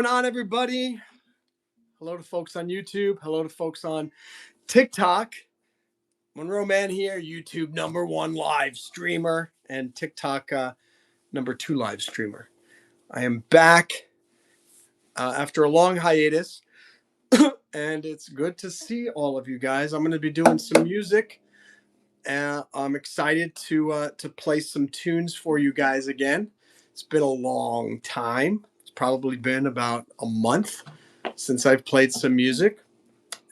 Going on, everybody? Hello to folks on YouTube. Hello to folks on TikTok. Monroe Mann here, YouTube #1 live streamer and TikTok #2 live streamer. I am back after a long hiatus, and it's good to see all of you guys. I'm going to be doing some music. I'm excited to play some tunes for you guys again. It's been a long time. It's probably been about a month since I've played some music,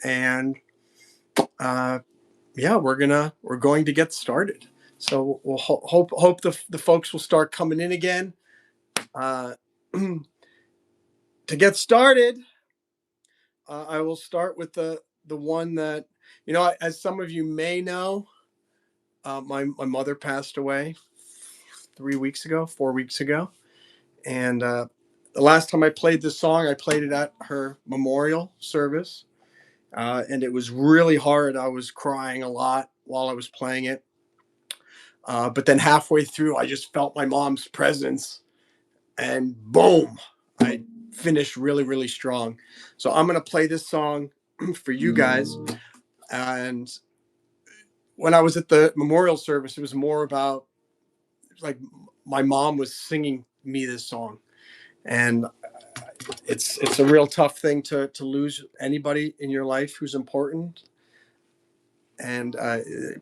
and yeah, we're going to get started. So we'll hope the folks will start coming in again. To get started, I will start with the one that, as some of you may know, my mother passed away 4 weeks ago, and the last time I played this song, I played it at her memorial service. And it was really hard. I was crying a lot while I was playing it. But then halfway through, I just felt my mom's presence, and boom, I finished really, really strong. So I'm going to play this song for you guys. And when I was at the memorial service, it was more about, like, my mom was singing me this song. And it's a real tough thing to lose anybody in your life who's important. And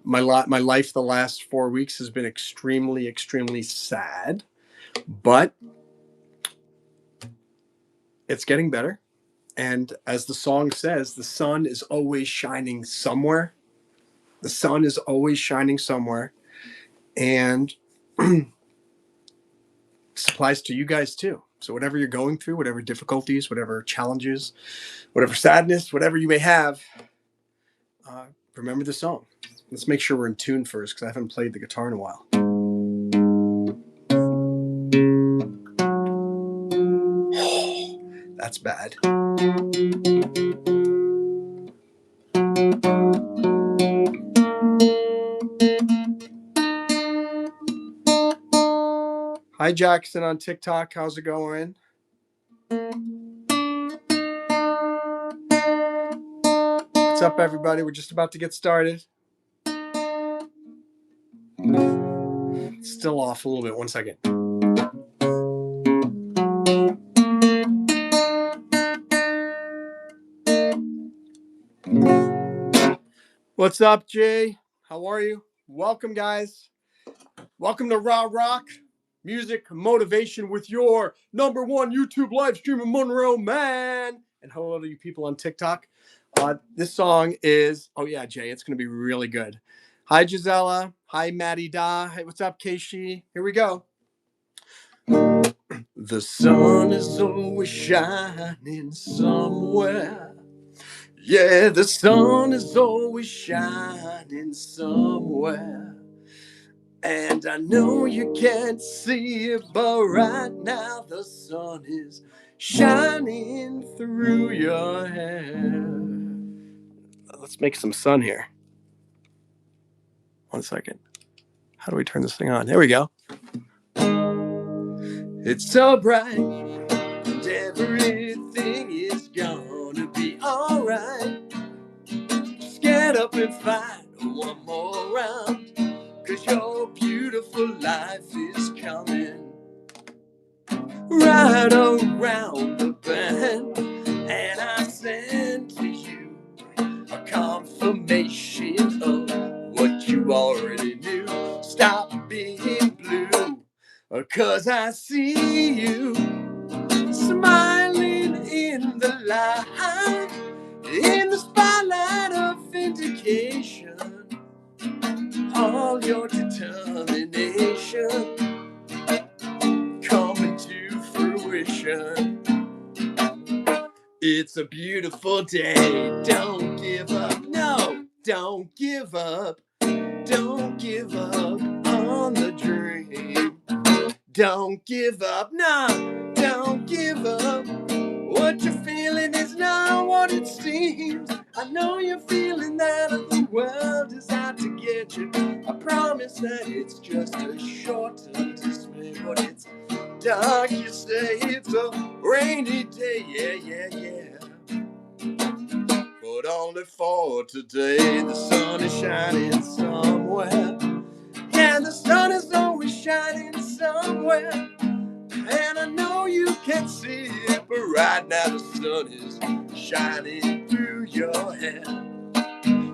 my life the last 4 weeks has been extremely, extremely sad, but it's getting better. And as the song says, the sun is always shining somewhere. The sun is always shining somewhere. And this applies to you guys too. So whatever you're going through, whatever difficulties, whatever challenges, whatever sadness, whatever you may have, remember the song. Let's make sure we're in tune first, because I haven't played the guitar in a while. Oh, that's bad. Hi, Jackson on TikTok. How's it going? What's up, everybody? We're just about to get started. It's still off a little bit. 1 second. What's up, Jay? How are you? Welcome, guys. Welcome to RahRahk, music motivation with your #1 YouTube live streamer, Monroe Mann. And hello to you people on TikTok. This song is, oh yeah, Jay, it's going to be really good. Hi, Gisela. Hi, Maddie Da. Hey, what's up, Keishi? Here we go. The sun is always shining somewhere. Yeah, the sun is always shining somewhere. And I know you can't see it, but right now the sun is shining through your hair. Let's make some sun here. 1 second. How do we turn this thing on? There we go. It's so bright, and everything is gonna be alright. Just get up and fight one more round, 'cause your beautiful life is coming right around the bend. And I send to you a confirmation of what you already knew. Stop being blue, 'cause I see you smiling in the light, in the spotlight of vindication. All your determination coming to fruition. It's a beautiful day. Don't give up. No, don't give up. Don't give up on the dream. Don't give up. No, don't give up. What you're feeling is not what it seems. I know you're feeling that the world is out to get you. I promise that it's just a short-term dismay. But it's dark, you say, it's a rainy day, yeah. But only for today, the sun is shining somewhere. Yeah, the sun is always shining somewhere. And I know you can see it, but right now the sun is shining through your hair.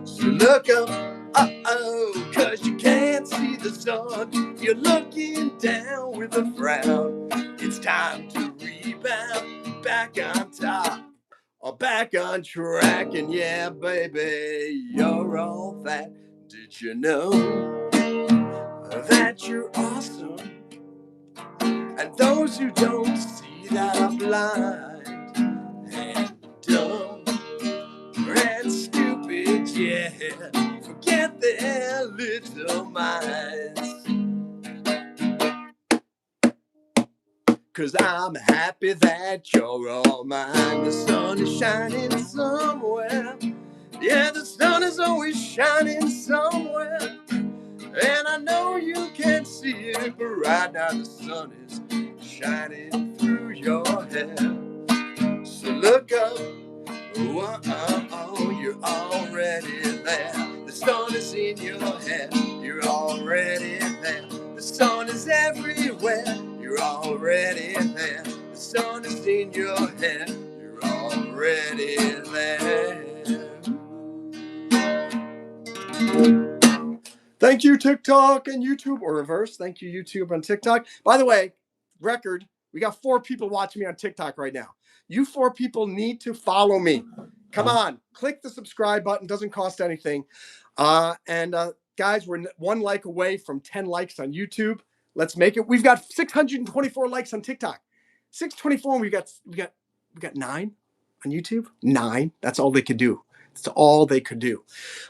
So look up, cause you can't see the sun. You're looking down with a frown. It's time to rebound, back on top, or back on track. And yeah, baby, you're all that. Did you know that you're awesome? And those who don't see that are blind and dumb and stupid, yeah, forget their little minds. 'Cause I'm happy that you're all mine. The sun is shining somewhere. Yeah, the sun is always shining somewhere. And I know you can't see it, but right now the sun is shining through your hair. So look up, you're already there. The sun is in your hair, you're already there. The sun is everywhere, you're already there. The sun is in your hair, you're already there. Thank you, TikTok and YouTube, or reverse. Thank you, YouTube and TikTok. By the way, record, we got 4 people watching me on TikTok right now. You 4 people need to follow me. Come on, click the subscribe button. Doesn't cost anything. Guys, we're 1 like away from 10 likes on YouTube. Let's make it. We've got 624 likes on TikTok. 624. We got 9 on YouTube. 9. That's all they could do. That's all they could do.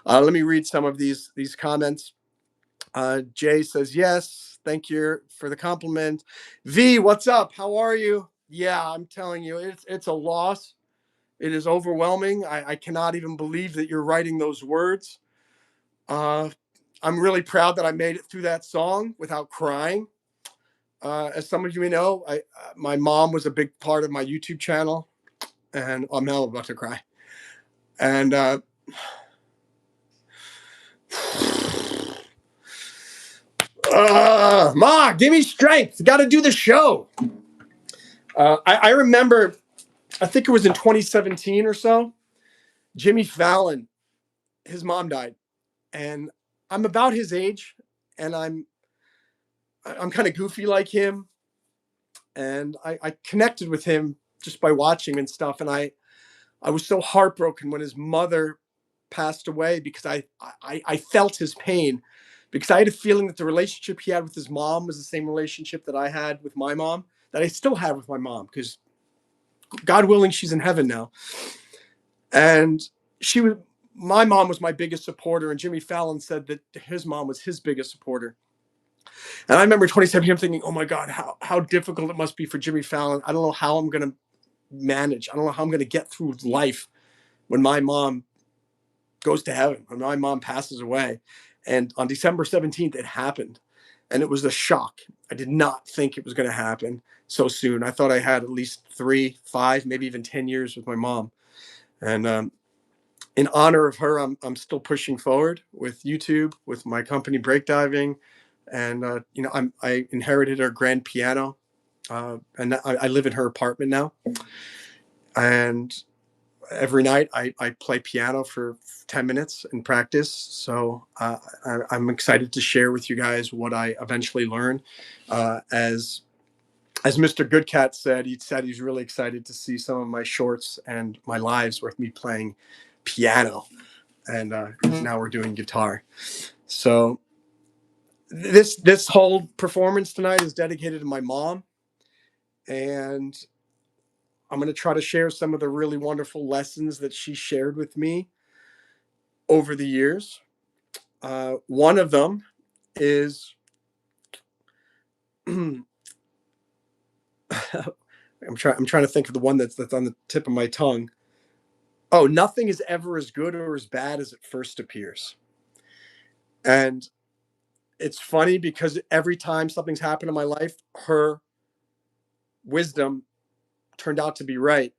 Let me read some of these comments. Jay says, yes, thank you for the compliment. V, what's up? How are you? Yeah, I'm telling you, it's a loss. It is overwhelming. I cannot even believe that you're writing those words. I'm really proud that I made it through that song without crying. As some of you may know, my mom was a big part of my YouTube channel, and I'm now about to cry. And Ma, give me strength. Got to do the show. I remember, I think it was in 2017 or so, Jimmy Fallon, his mom died. And I'm about his age, and I'm kind of goofy like him. And I connected with him just by watching and stuff. And I was so heartbroken when his mother passed away, because I felt his pain, because I had a feeling that the relationship he had with his mom was the same relationship that I had with my mom, that I still have with my mom, because God willing, she's in heaven now. And my mom was my biggest supporter, and Jimmy Fallon said that his mom was his biggest supporter. And I remember 2017, I'm thinking, oh my God, how difficult it must be for Jimmy Fallon. I don't know how I'm going to manage. I don't know how I'm going to get through life when my mom goes to heaven, when my mom passes away. And on December 17th, it happened. And it was a shock. I did not think it was going to happen so soon. I thought I had at least 3, 5, maybe even 10 years with my mom. And in honor of her, I'm still pushing forward with YouTube, with my company Breakdiving. And, I inherited her grand piano. And I live in her apartment now. And every night I play piano for 10 minutes in practice. So I'm excited to share with you guys what I eventually learn. As Mr. Goodcat said, he's really excited to see some of my shorts and my lives with me playing piano. And now we're doing guitar. So this whole performance tonight is dedicated to my mom. And I'm going to try to share some of the really wonderful lessons that she shared with me over the years. One of them is I'm trying to think of the one that's on the tip of my tongue. Oh, nothing is ever as good or as bad as it first appears. And it's funny because every time something's happened in my life, her wisdom turned out to be right.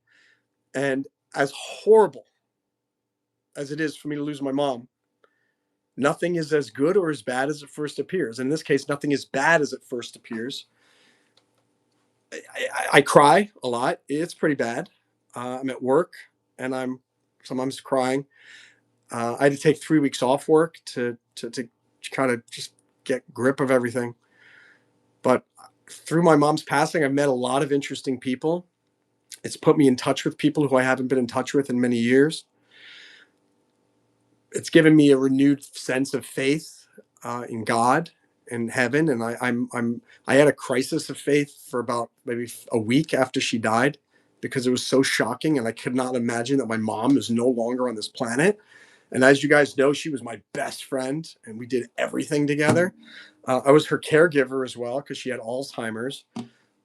And as horrible as it is for me to lose my mom, nothing is as good or as bad as it first appears. In this case, nothing is bad as it first appears. I cry a lot. It's pretty bad. I'm at work and I'm sometimes crying. I had to take 3 weeks off work to kind of just get grip of everything. But through my mom's passing, I've met a lot of interesting people. It's put me in touch with people who I haven't been in touch with in many years. It's given me a renewed sense of faith in God and heaven. And I had a crisis of faith for about maybe a week after she died because it was so shocking. And I could not imagine that my mom is no longer on this planet. And as you guys know, she was my best friend and we did everything together. I was her caregiver as well because she had Alzheimer's,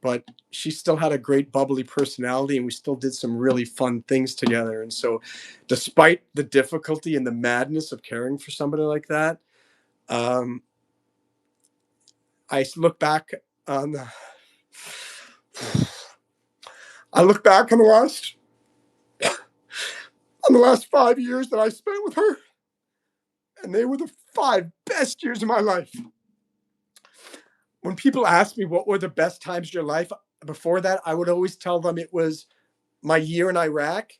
but she still had a great bubbly personality and we still did some really fun things together. And so despite the difficulty and the madness of caring for somebody like that, I look back on the last 5 years that I spent with her, and they were the 5 best years of my life. When people ask me what were the best times of your life before that, I would always tell them it was my year in Iraq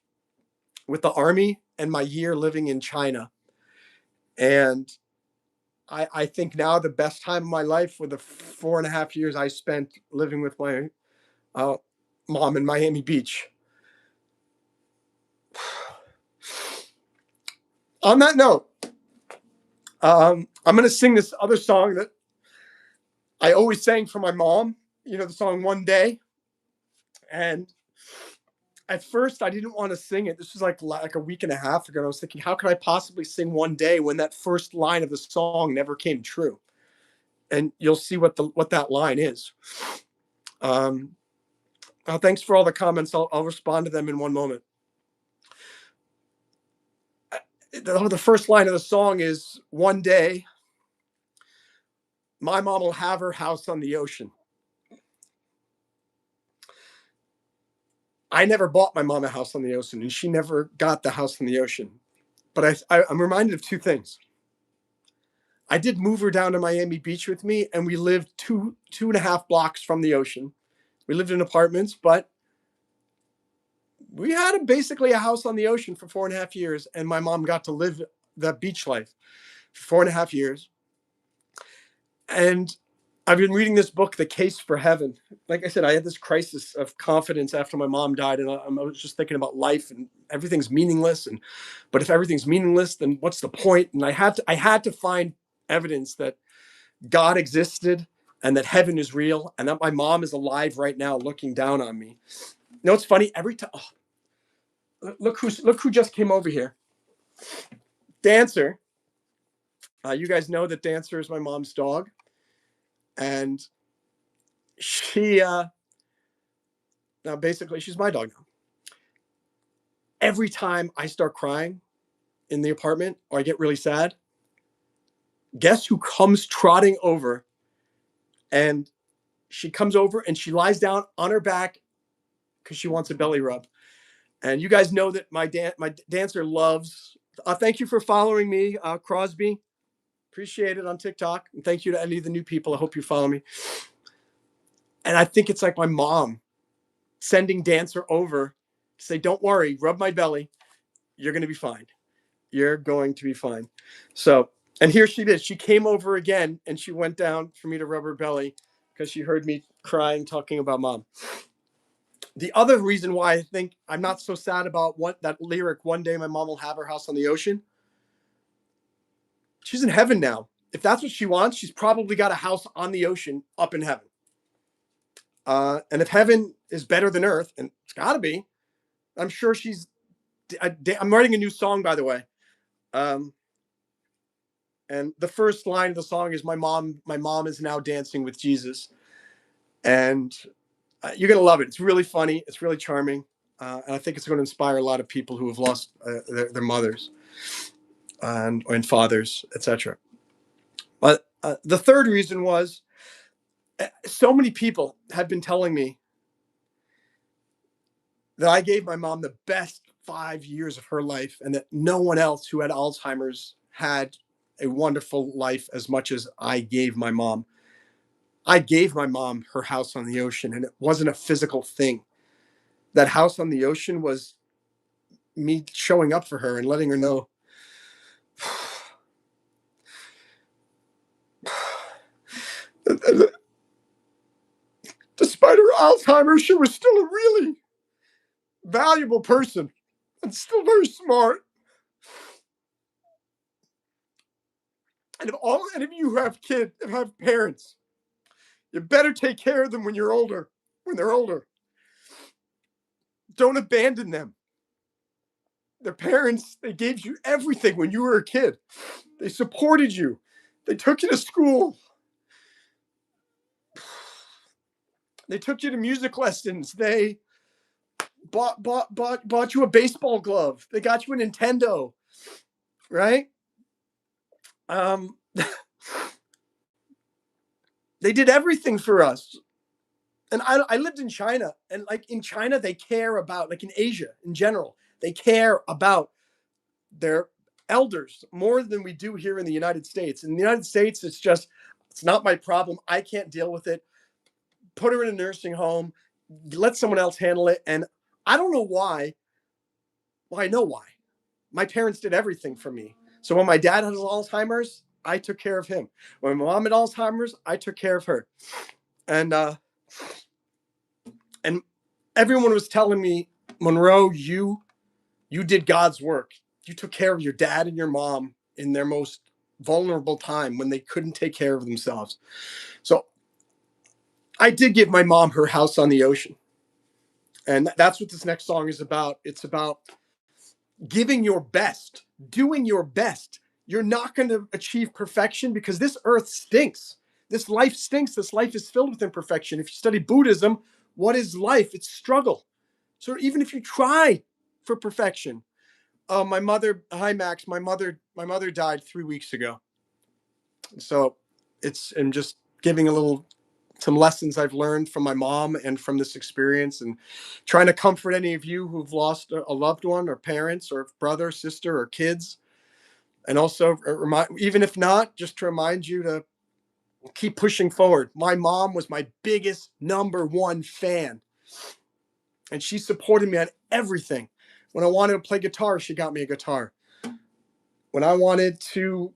with the army and my year living in China. And I think now the best time of my life were the 4.5 years I spent living with my mom in Miami Beach. On that note, I'm going to sing this other song that I always sang for my mom, the song One Day. And at first I didn't want to sing it. This was like a week and a half ago. And I was thinking, how could I possibly sing One Day when that first line of the song never came true? And you'll see what that line is. Thanks for all the comments. I'll respond to them in one moment. The first line of the song is, one day, my mom will have her house on the ocean. I never bought my mom a house on the ocean, and she never got the house on the ocean. But I'm reminded of two things. I did move her down to Miami Beach with me, and we lived two and a half blocks from the ocean. We lived in apartments, but we had basically a house on the ocean for 4.5 years, and my mom got to live that beach life for 4.5 years. And I've been reading this book, The Case for Heaven. Like I said, I had this crisis of confidence after my mom died, and I was just thinking about life and everything's meaningless. But if everything's meaningless, then what's the point? And I had to find evidence that God existed and that heaven is real and that my mom is alive right now, looking down on me. You know, it's funny. Every time, look who just came over here. Dancer. You guys know that Dancer is my mom's dog, and she now basically she's my dog now. Every time I start crying in the apartment or I get really sad, guess who comes trotting over? And she comes over and she lies down on her back because she wants a belly rub. And you guys know that my Dancer loves. Thank you for following me, Crosby. Appreciate it on TikTok. And thank you to any of the new people. I hope you follow me. And I think it's like my mom sending Dancer over to say, don't worry, rub my belly. You're going to be fine. You're going to be fine. So, and here she did. She came over again and she went down for me to rub her belly because she heard me crying, talking about mom. The other reason why I think I'm not so sad about that lyric, one day my mom will have her house on the ocean. She's in heaven now. If that's what she wants, she's probably got a house on the ocean up in heaven. And if heaven is better than earth, and it's got to be, I'm sure I'm writing a new song, by the way. And the first line of the song is, my mom is now dancing with Jesus. And you're going to love it. It's really funny. It's really charming. And I think it's going to inspire a lot of people who have lost their mothers and fathers, etc. But The third reason was so many people have been telling me that I gave my mom the best 5 years of her life and that no one else who had Alzheimer's had a wonderful life as much as I gave my mom. I gave my mom her house on the ocean, and it wasn't a physical thing. That house on the ocean was me showing up for her and letting her know despite her Alzheimer's, she was still a really valuable person and still very smart. And if any of you have kids, have parents, you better take care of them when you're older, when they're older. Don't abandon them. Their parents, they gave you everything when you were a kid. They supported you. They took you to school. They took you to music lessons. They bought you a baseball glove. They got you a Nintendo, right? Um, they did everything for us. And I lived in China, and like in China, they care about, like in Asia in general, they care about their elders more than we do here in the United States. In the United States, it's not my problem. I can't deal with it. Put her in a nursing home, let someone else handle it. And I don't know why. Well, I know why. My parents did everything for me. So when my dad had Alzheimer's, I took care of him. When my mom had Alzheimer's, I took care of her. And and everyone was telling me, Monroe, you did God's work. You took care of your dad and your mom in their most vulnerable time when they couldn't take care of themselves. So I did give my mom her house on the ocean. And that's what this next song is about. It's about giving your best, doing your best. You're not going to achieve perfection because this earth stinks. This life stinks. This life is filled with imperfection. If you study Buddhism, what is life? It's struggle. So even if you try for perfection, my mother, hi Max, my mother died 3 weeks ago. So I'm just giving some lessons I've learned from my mom and from this experience, and trying to comfort any of you who've lost a loved one or parents or brother, sister, or kids. And also even if not, just to remind you to keep pushing forward. My mom was my biggest number one fan, and she supported me on everything. When I wanted to play guitar, she got me a guitar. When I wanted to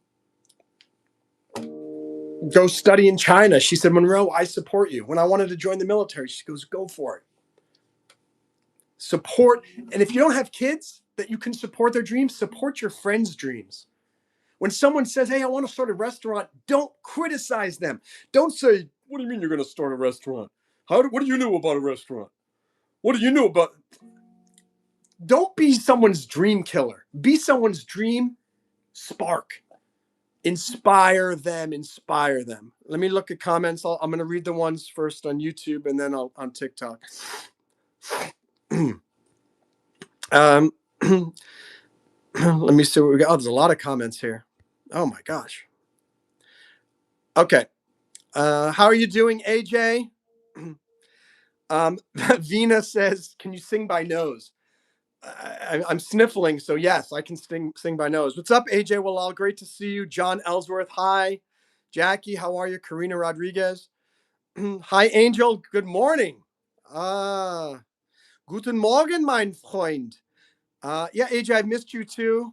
go study in China, she said, Monroe, I support you. When I wanted to join the military, she goes, go for it. Support. And if you don't have kids that you can support their dreams, support your friends' dreams. When someone says, hey, I want to start a restaurant, don't criticize them. Don't say, what do you mean you're going to start a restaurant? What do you know about a restaurant? What do you know about? Don't be someone's dream killer. Be someone's dream spark. Inspire them. Inspire them. Let me look at comments. I'm going to read the ones first on YouTube and then on TikTok. Let me see what we got. Oh, there's a lot of comments here. Oh my gosh. Okay. How are you doing, AJ? Vina says, can you sing by nose? I'm sniffling, so yes, I can sing by nose. What's up, AJ Wallal? Great to see you. John Ellsworth, hi. Jackie, how are you? Karina Rodriguez. Hi, Angel. Good morning. Guten Morgen, mein Freund. Yeah, AJ, I missed you too.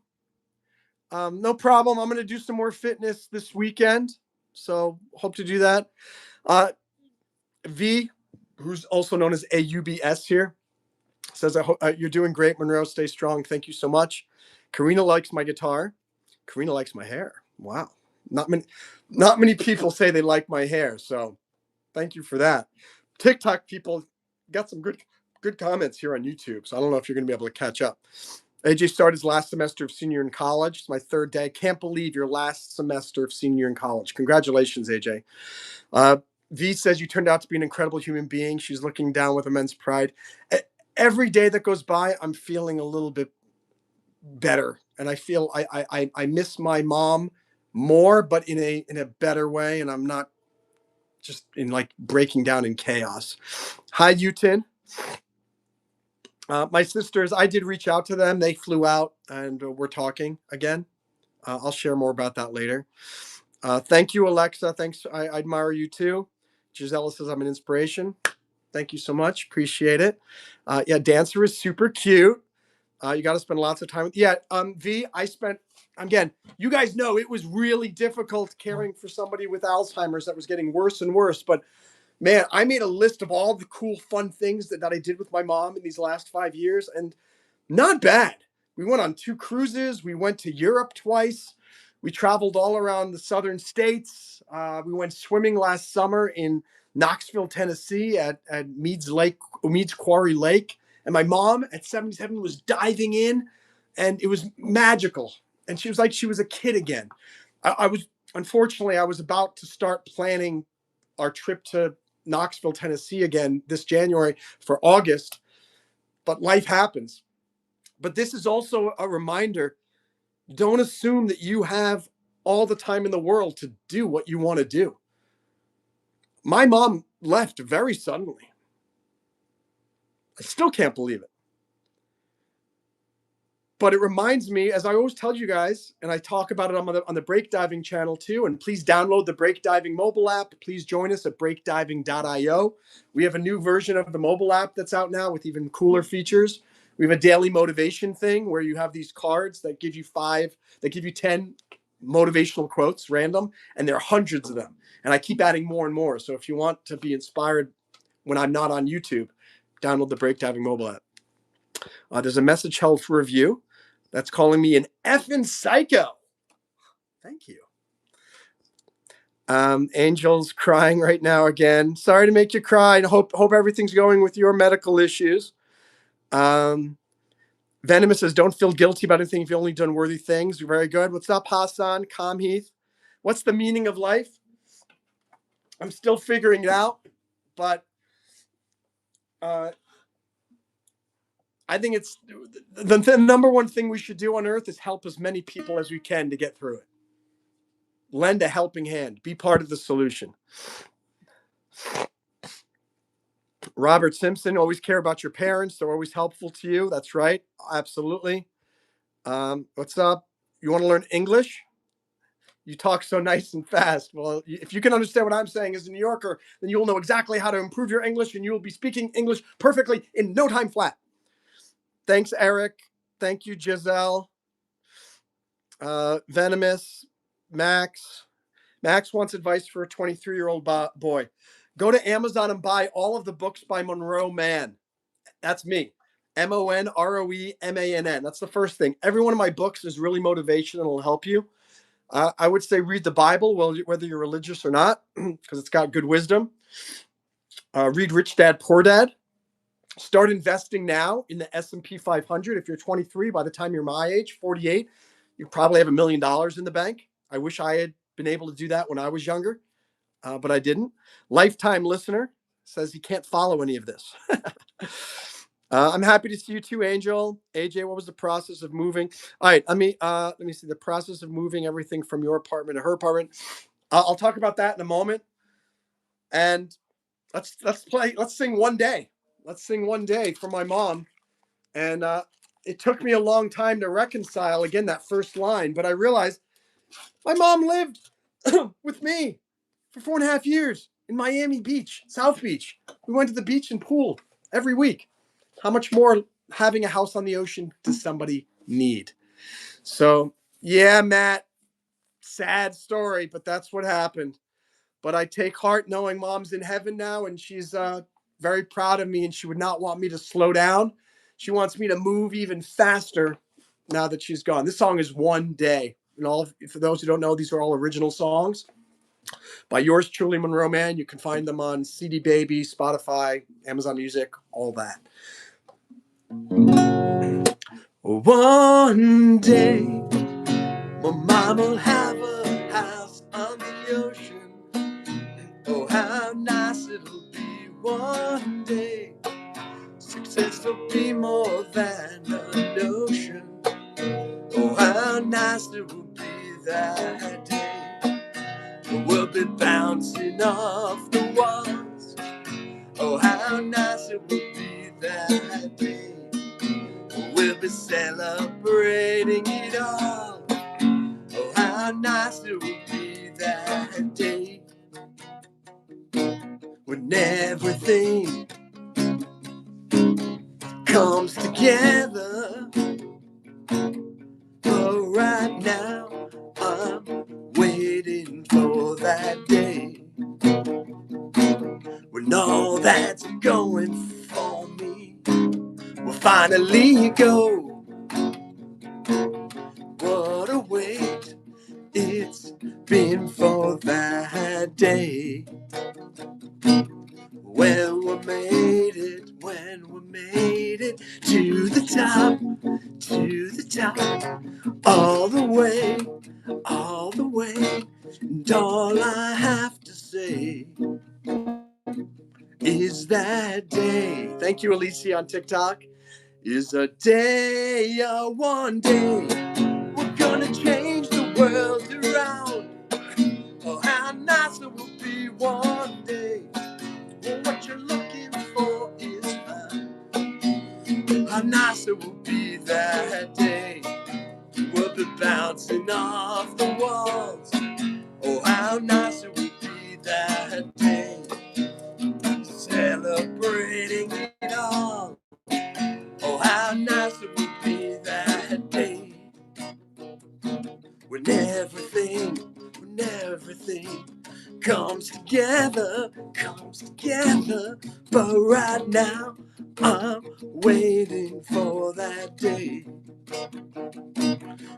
No problem. I'm going to do some more fitness this weekend, so hope to do that. V, who's also known as AUBS here, says, I hope you're doing great, Monroe. Stay strong. Thank you so much. Karina likes my guitar. Karina likes my hair. Wow. Not many people say they like my hair, so thank you for that. TikTok people got some good comments here on YouTube, so I don't know if you're going to be able to catch up. AJ started his last semester of senior in college. It's my third day. Can't believe your last semester of senior in college. Congratulations, AJ. V says you turned out to be an incredible human being. She's looking down with immense pride. Every day that goes by, I'm feeling a little bit better, and I feel I miss my mom more, but in a better way. And I'm not just in like breaking down in chaos. Hi, Yutin. My sisters, I did reach out to them. They flew out and we're talking again. I'll share more about that later. Thank you, Alexa. Thanks. I admire you too. Gisela says I'm an inspiration. Thank you so much. Appreciate it. Yeah, Dancer is super cute. You got to spend lots of time with. Yeah, V. I spent again. You guys know it was really difficult caring for somebody with Alzheimer's that was getting worse and worse. But man, I made a list of all the cool, fun things that I did with my mom in these last 5 years, and not bad. We went on 2 cruises. We went to Europe twice. We traveled all around the southern states. We went swimming last summer in Knoxville, Tennessee at Meads Quarry Lake. And my mom at 77 was diving in, and it was magical. And she was like she was a kid again. Unfortunately, I was about to start planning our trip to Knoxville, Tennessee again this January for August, but life happens. But this is also a reminder, don't assume that you have all the time in the world to do what you want to do. My mom left very suddenly. I still can't believe it. But it reminds me, as I always tell you guys, and I talk about it on the Breakdiving channel too, and please download the Breakdiving mobile app. Please join us at breakdiving.io. We have a new version of the mobile app that's out now with even cooler features. We have a daily motivation thing where you have these cards that give you 10 motivational quotes, random, and there are hundreds of them. And I keep adding more and more. So if you want to be inspired when I'm not on YouTube, download the Breakdiving mobile app. There's a message held for review that's calling me an effing psycho. Thank you. Angel's crying right now again. Sorry to make you cry. And hope everything's going with your medical issues. Venomous says, don't feel guilty about anything if you've only done worthy things. You're very good. What's up, Hassan? Calm Heath. What's the meaning of life? I'm still figuring it out, but I think it's the number one thing we should do on earth is help as many people as we can to get through it. Lend a helping hand. Be part of the solution. Robert Simpson, always care about your parents. They're always helpful to you. That's right. Absolutely. What's up? You want to learn English? You talk so nice and fast. Well, if you can understand what I'm saying as a New Yorker, then you'll know exactly how to improve your English, and you will be speaking English perfectly in no time flat. Thanks, Eric. Thank you, Giselle. Venomous, Max. Max wants advice for a 23-year-old boy. Go to Amazon and buy all of the books by Monroe Mann. That's me. Monroemann. That's the first thing. Every one of my books is really motivational and will help you. I would say read the Bible, whether you're religious or not, because it's got good wisdom. Read Rich Dad, Poor Dad. Start investing now in the S&P 500. If you're 23, by the time you're my age, 48, you probably have $1 million in the bank. I wish I had been able to do that when I was younger, but I didn't. Lifetime listener says he can't follow any of this. I'm happy to see you too, Angel. AJ, what was the process of moving? All right, let me see the process of moving everything from your apartment to her apartment. I'll talk about that in a moment. And let's sing One Day. Let's sing One Day for my mom. And it took me a long time to reconcile again that first line, but I realized my mom lived with me for 4.5 years in Miami Beach, South Beach. We went to the beach and pool every week. How much more having a house on the ocean does somebody need? So, yeah, Matt, sad story, but that's what happened. But I take heart knowing mom's in heaven now, and she's very proud of me, and she would not want me to slow down. She wants me to move even faster now that she's gone. This song is One Day. And for those who don't know, these are all original songs by yours truly, Monroe Mann. You can find them on CD Baby, Spotify, Amazon Music, all that. One day, my mom'll have a house on the ocean. Oh, how nice it'll be one day. Success will be more than a notion. Oh, how nice it will be that day. be bouncing off the walls. Oh, how nice it would be that day. We'll be celebrating it all. Oh, how nice it would be that day. When everything comes together. But right now, I'm waiting for that day when all that's going for me will finally go. What a wait it's been for that day. When we made it to the top, all the way, and all I have to say is that day. Thank you, Alicia on TikTok. Is a day, one day, we're gonna change the world around. Oh, how nice it will be one day. Well, what you're looking for is mine. How nice it will be that day. We'll be bouncing off the walls. Oh, how nice it would be that day. Celebrating it all. Oh, how nice it would be that day. When everything comes together. But right now, I'm waiting for that day.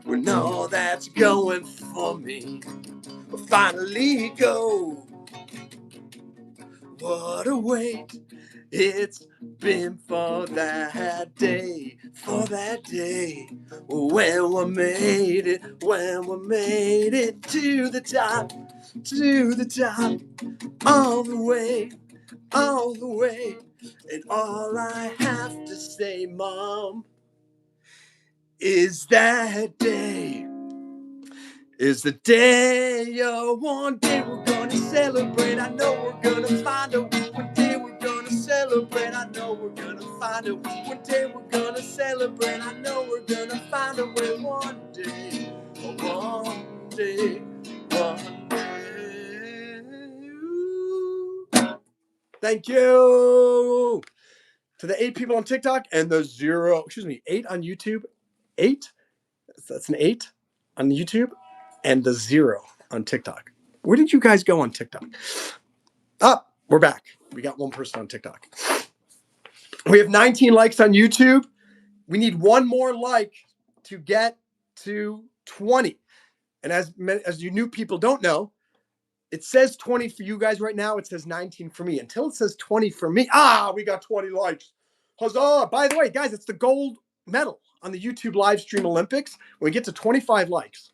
When all that's going for me will finally go. What a wait it's been for that day, when we made it to the top, all the way, and all I have to say, Mom, is that day. Is the day, one day we're gonna celebrate. I know we're gonna find a way. One day we're gonna celebrate. I know we're gonna find a way. One day we're gonna celebrate. I know we're gonna find a way. One day. Thank you to the 8 people on TikTok and the 8 on YouTube. 8? That's an 8 on YouTube and the 0 on TikTok. Where did you guys go on TikTok? We're back. We got one person on TikTok. We have 19 likes on YouTube. We need one more like to get to 20. And as you new people don't know, it says 20 for you guys right now. It says 19 for me. Until it says 20 for me. We got 20 likes. Huzzah. By the way, guys, it's the gold medal on the YouTube live stream Olympics. When we get to 25 likes,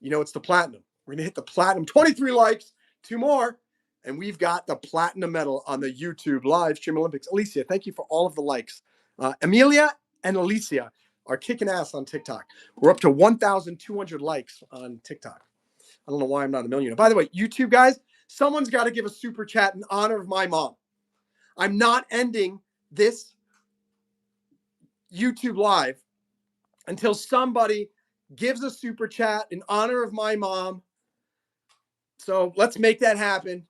it's the platinum. We're going to hit the platinum. 23 likes, 2 more, and we've got the platinum medal on the YouTube live stream Olympics. Alicia, thank you for all of the likes. Amelia and Alicia are kicking ass on TikTok. We're up to 1,200 likes on TikTok. I don't know why I'm not a millionaire. By the way, YouTube guys, someone's got to give a super chat in honor of my mom. I'm not ending this YouTube live until somebody gives a super chat in honor of my mom. So let's make that happen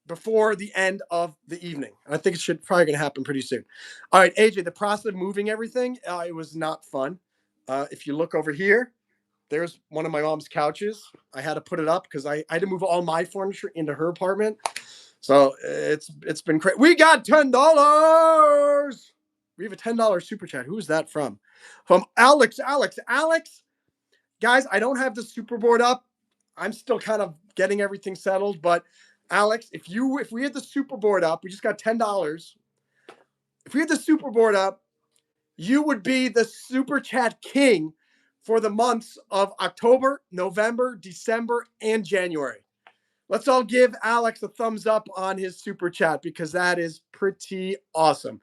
before the end of the evening. And I think it probably going to happen pretty soon. All right, AJ, the process of moving everything, it was not fun. If you look over here, there's one of my mom's couches. I had to put it up because I had to move all my furniture into her apartment. So it's been crazy. We got $10. We have a $10 super chat. Who is that from? From Alex. Guys, I don't have the super board up. I'm still kind of getting everything settled. But Alex, if we had the super board up, we just got $10. If we had the super board up, you would be the super chat king for the months of October, November, December, and January. Let's all give Alex a thumbs up on his super chat because that is pretty awesome.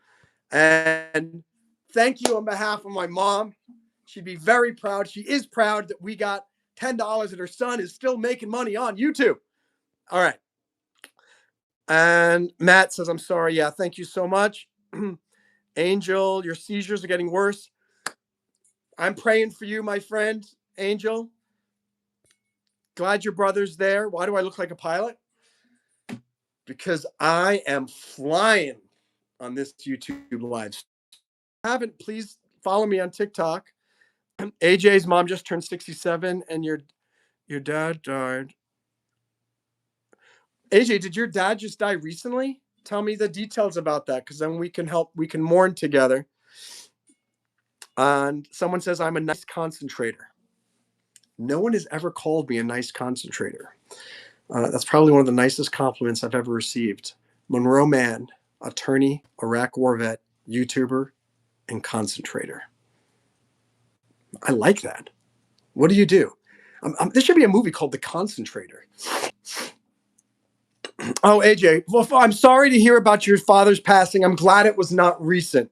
And thank you on behalf of my mom. She'd be very proud. She is proud that we got $10 and her son is still making money on YouTube. All right. And Matt says, I'm sorry. Yeah, thank you so much. Angel, your seizures are getting worse. I'm praying for you, my friend, Angel. Glad your brother's there. Why do I look like a pilot? Because I am flying on this YouTube live. If you haven't, please follow me on TikTok. AJ's mom just turned 67 and your dad died. AJ, did your dad just die recently? Tell me the details about that, because then we can mourn together. And someone says I'm a nice concentrator. No one has ever called me a nice concentrator. That's probably one of the nicest compliments I've ever received. Monroe Mann, attorney, Iraq war vet, YouTuber, and concentrator. I like that. What do you do? There should be a movie called The Concentrator. Oh, AJ, well, I'm sorry to hear about your father's passing. I'm glad it was not recent,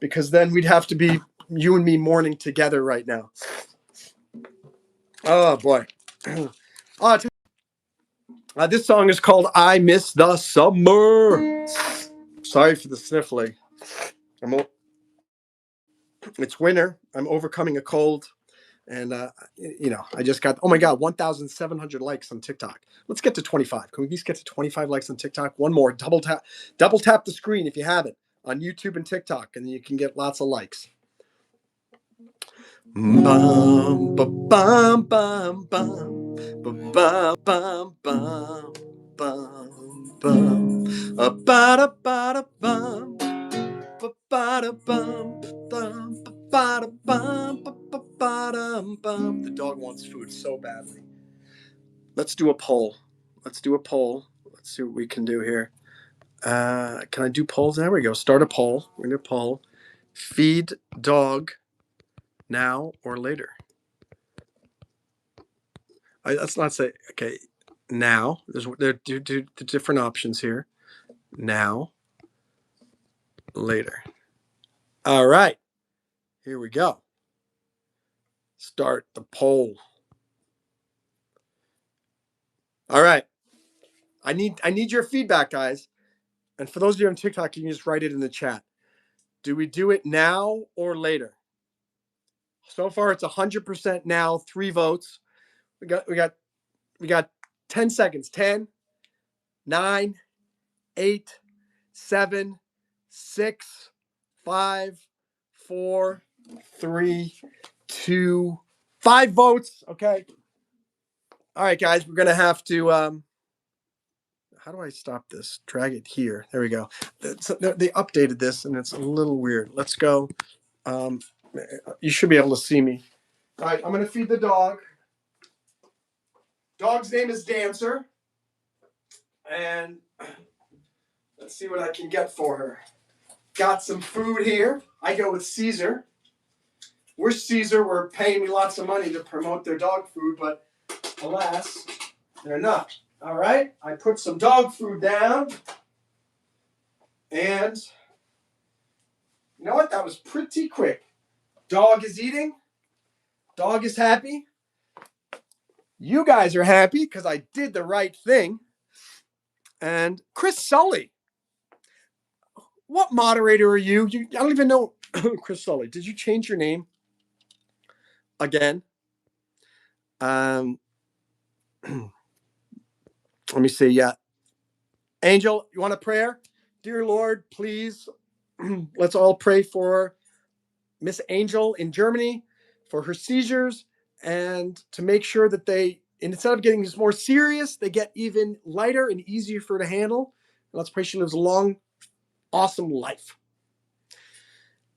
because then we'd have to be you and me mourning together right now. Oh, boy. This song is called I Miss the Summer. Sorry for the sniffling. It's winter. I'm overcoming a cold. And, I just got, oh my God, 1,700 likes on TikTok. Let's get to 25. Can we at least get to 25 likes on TikTok? One more. Double tap the screen if you haven't on YouTube and TikTok, and you can get lots of likes. Bum, ba-bum, bum, bum, ba-bum, bum, bum, bum, bum, ba-da-ba-da-bum, ba-ba-da-bum, bum, ba-ba-da-bum, ba-ba-da-bum. The dog wants food so badly. Let's do a poll. Let's see what we can do here. Can I do polls? There we go. Start a poll. We're going to poll. Feed dog now or later. Let's not say, okay, now. There are two different options here. Now, later. All right. Here we go. Start the poll. All right. I need your feedback, guys. And for those of you on TikTok, you can just write it in the chat. Do we do it now or later? So far, it's 100% now. 3 votes. We got 10 seconds. 10, 9, 8, 7, 6, 5, 4, 3, 2, 5 votes. Okay. All right, guys, we're gonna have to. How do I stop this? Drag it here. There we go. They updated this, and it's a little weird. Let's go. You should be able to see me. All right, I'm gonna feed the dog. Dog's name is Dancer, and let's see what I can get for her. Got some food here. I go with Caesar. We're Caesar. We're paying me lots of money to promote their dog food, but alas, they're not. All right, I put some dog food down, and you know what? That was pretty quick. Dog is eating. Dog is happy. You guys are happy because I did the right thing. And Chris Sully, what moderator are you? I don't even know. Chris Sully, did you change your name again? Let me see. Yeah. Angel, you want a prayer? Dear Lord, please, let's all pray for Miss Angel in Germany, for her seizures, and to make sure that instead of getting more serious, they get even lighter and easier for her to handle. And let's pray she lives a long, awesome life.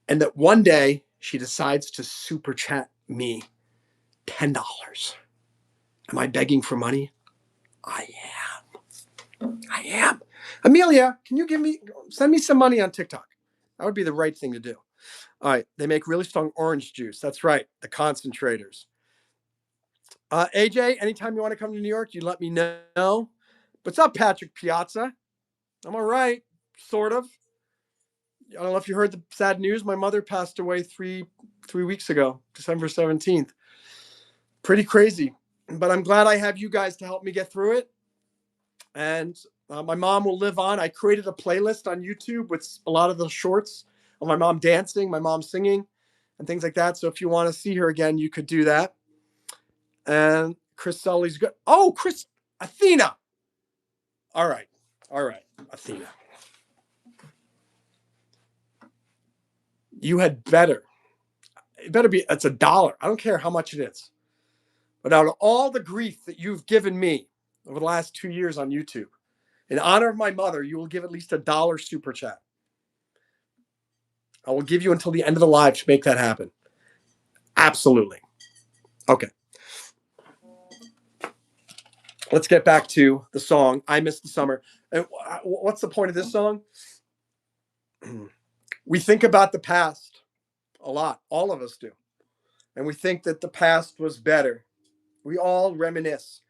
And that one day she decides to super chat me $10. Am I begging for money? I am. Amelia, can you send me some money on TikTok? That would be the right thing to do. All right. They make really strong orange juice. That's right. The concentrators. AJ, anytime you want to come to New York, you let me know. What's up, Patrick Piazza? I'm all right. Sort of. I don't know if you heard the sad news. My mother passed away three weeks ago, December 17th. Pretty crazy. But I'm glad I have you guys to help me get through it. And my mom will live on. I created a playlist on YouTube with a lot of the shorts of my mom dancing, my mom singing, and things like that. So if you want to see her again, you could do that. And Chris Sully's good. Oh, Chris, Athena. All right. All right. Athena. You had better. It better be, it's $1. I don't care how much it is. But out of all the grief that you've given me over the last 2 years on YouTube, in honor of my mother, you will give at least $1 super chat. I will give you until the end of the live to make that happen. Absolutely. Okay. Let's get back to the song, I Miss the Summer. And what's the point of this song? We think about the past a lot. All of us do. And we think that the past was better. We all reminisce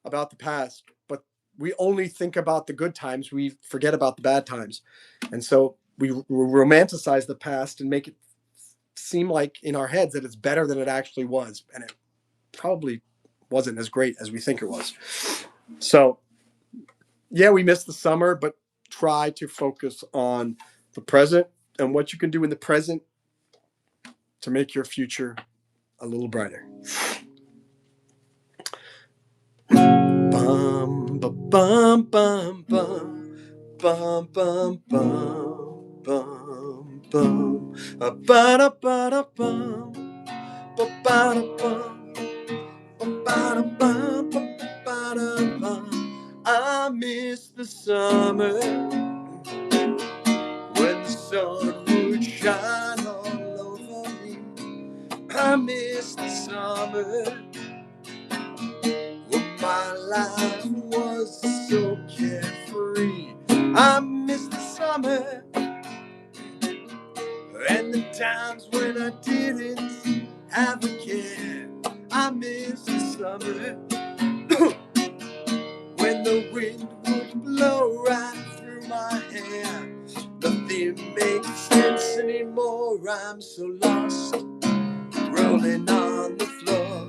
about the past, but we only think about the good times. We forget about the bad times. And so we romanticize the past and make it seem like in our heads that it's better than it actually was. And it probably wasn't as great as we think it was. So, yeah, we miss the summer, but try to focus on the present and what you can do in the present to make your future a little brighter. Bum, ba, bum, bum, bum, bum, bum, bum, bum, bum, ba, da, ba, da, bum, ba, ba, da, bum, ba, ba, da, bum, ba, ba, da, bum. I miss the summer when the sun would shine all over me. I miss the summer when my life was so carefree. I miss the summer and the times when I didn't have a care. I miss the summer when the wind would blow right through my hair. Nothing makes sense anymore. I'm so lost, rolling on the floor.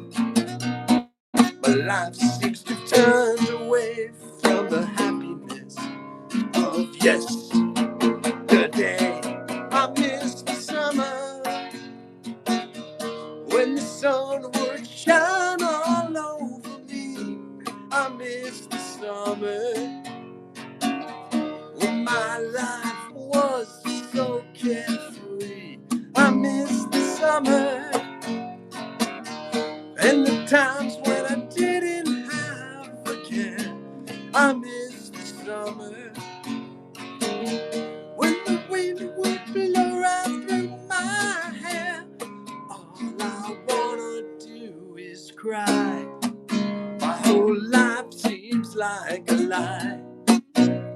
My life seems to turn away from the happiness of yesterday. I miss the summer when the sun would shine all over me. I miss the summer when my life was so carefree. I miss the summer and the times when I didn't have a care. I miss the summer when the wind would blow right through my hair. All I wanna do is cry. My whole life seems like a lie.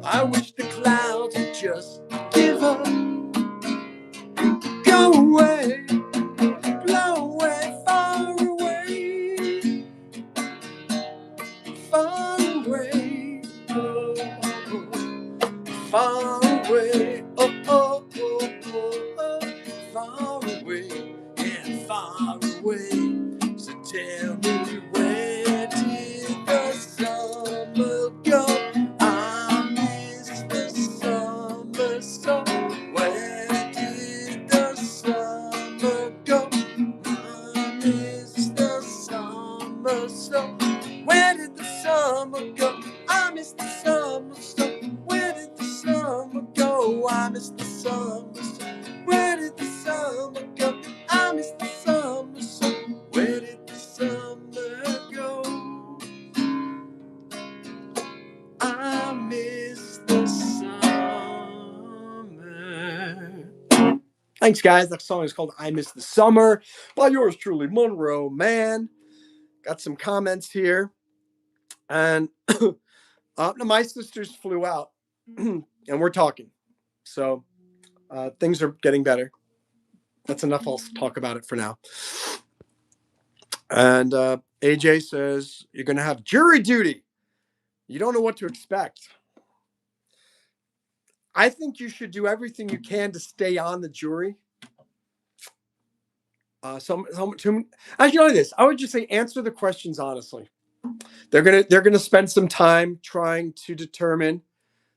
I wish the clouds would just give up, go away, blow away, far away, far away, oh, far away, oh, oh, oh, oh, oh, far away, and far away. So tell me, where did the summer go? I miss the summer so. Where did the summer go? I miss the summer so. Where did the summer go? I miss the summer so. Where did the summer go? I miss the summer so. Where did the summer go? I miss the summer so. Where did the summer go? I miss the summer. Thanks, guys. That song is called I Miss the Summer by yours truly, Monroe Mann. Got some comments here. And my sisters flew out and we're talking. So things are getting better. That's enough. I'll talk about it for now. And AJ says, you're going to have jury duty. You don't know what to expect. I think you should do everything you can to stay on the jury. Actually, like this, I would just say answer the questions honestly. they're gonna spend some time trying to determine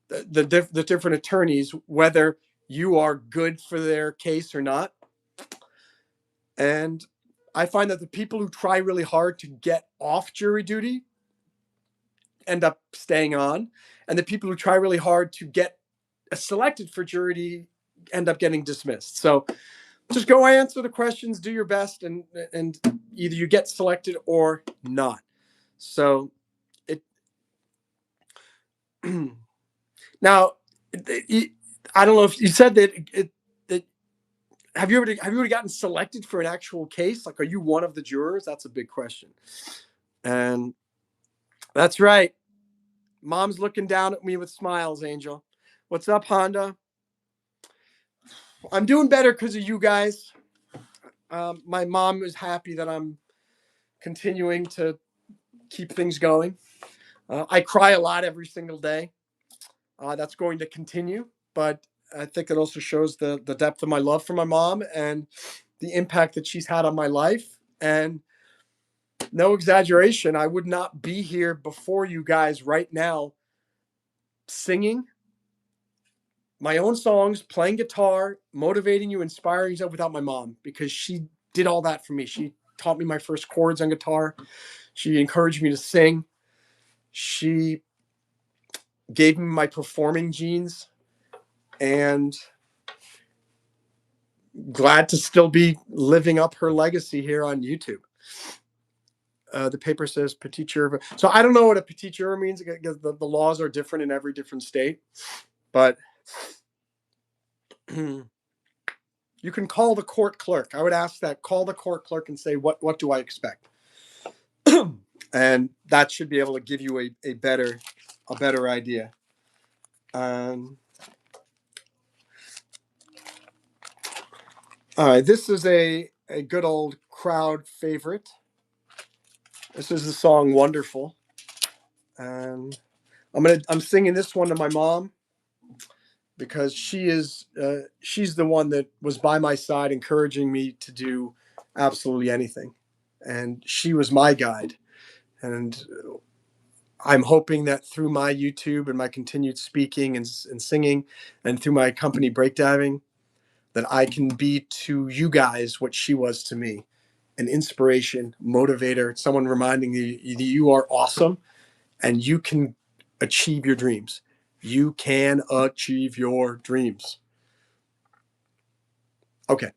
the different attorneys whether you are good for their case or not. And I find that the people who try really hard to get off jury duty end up staying on, and the people who try really hard to get selected for jury duty end up getting dismissed. So just go answer the questions, do your best, and either you get selected or not. So it now I don't know if you said that have you ever gotten selected for an actual case? Like, are you one of the jurors? That's a big question. And that's right. Mom's looking down at me with smiles, Angel. What's up, Honda? I'm doing better because of you guys. My mom is happy that I'm continuing to keep things going. I cry a lot every single day. That's going to continue, but I think it also shows the depth of my love for my mom and the impact that she's had on my life. And no exaggeration, I would not be here before you guys right now singing my own songs, playing guitar, motivating you, inspiring you without my mom, because she did all that for me. She taught me my first chords on guitar. She encouraged me to sing. She gave me my performing genes, and glad to still be living up her legacy here on YouTube. The paper says petit juror. So I don't know what a petit juror means, because the laws are different in every different state. But you can call the court clerk. I would ask that. Call the court clerk and say, what do I expect? And that should be able to give you a better idea. All right, this is a good old crowd favorite. This is the song "Wonderful," and I'm singing this one to my mom, because she's the one that was by my side, encouraging me to do absolutely anything, and she was my guide. And I'm hoping that through my YouTube and my continued speaking and singing, and through my company Breakdiving, that I can be to you guys what she was to me: an inspiration, motivator, someone reminding you that you are awesome and you can achieve your dreams. You can achieve your dreams. Okay.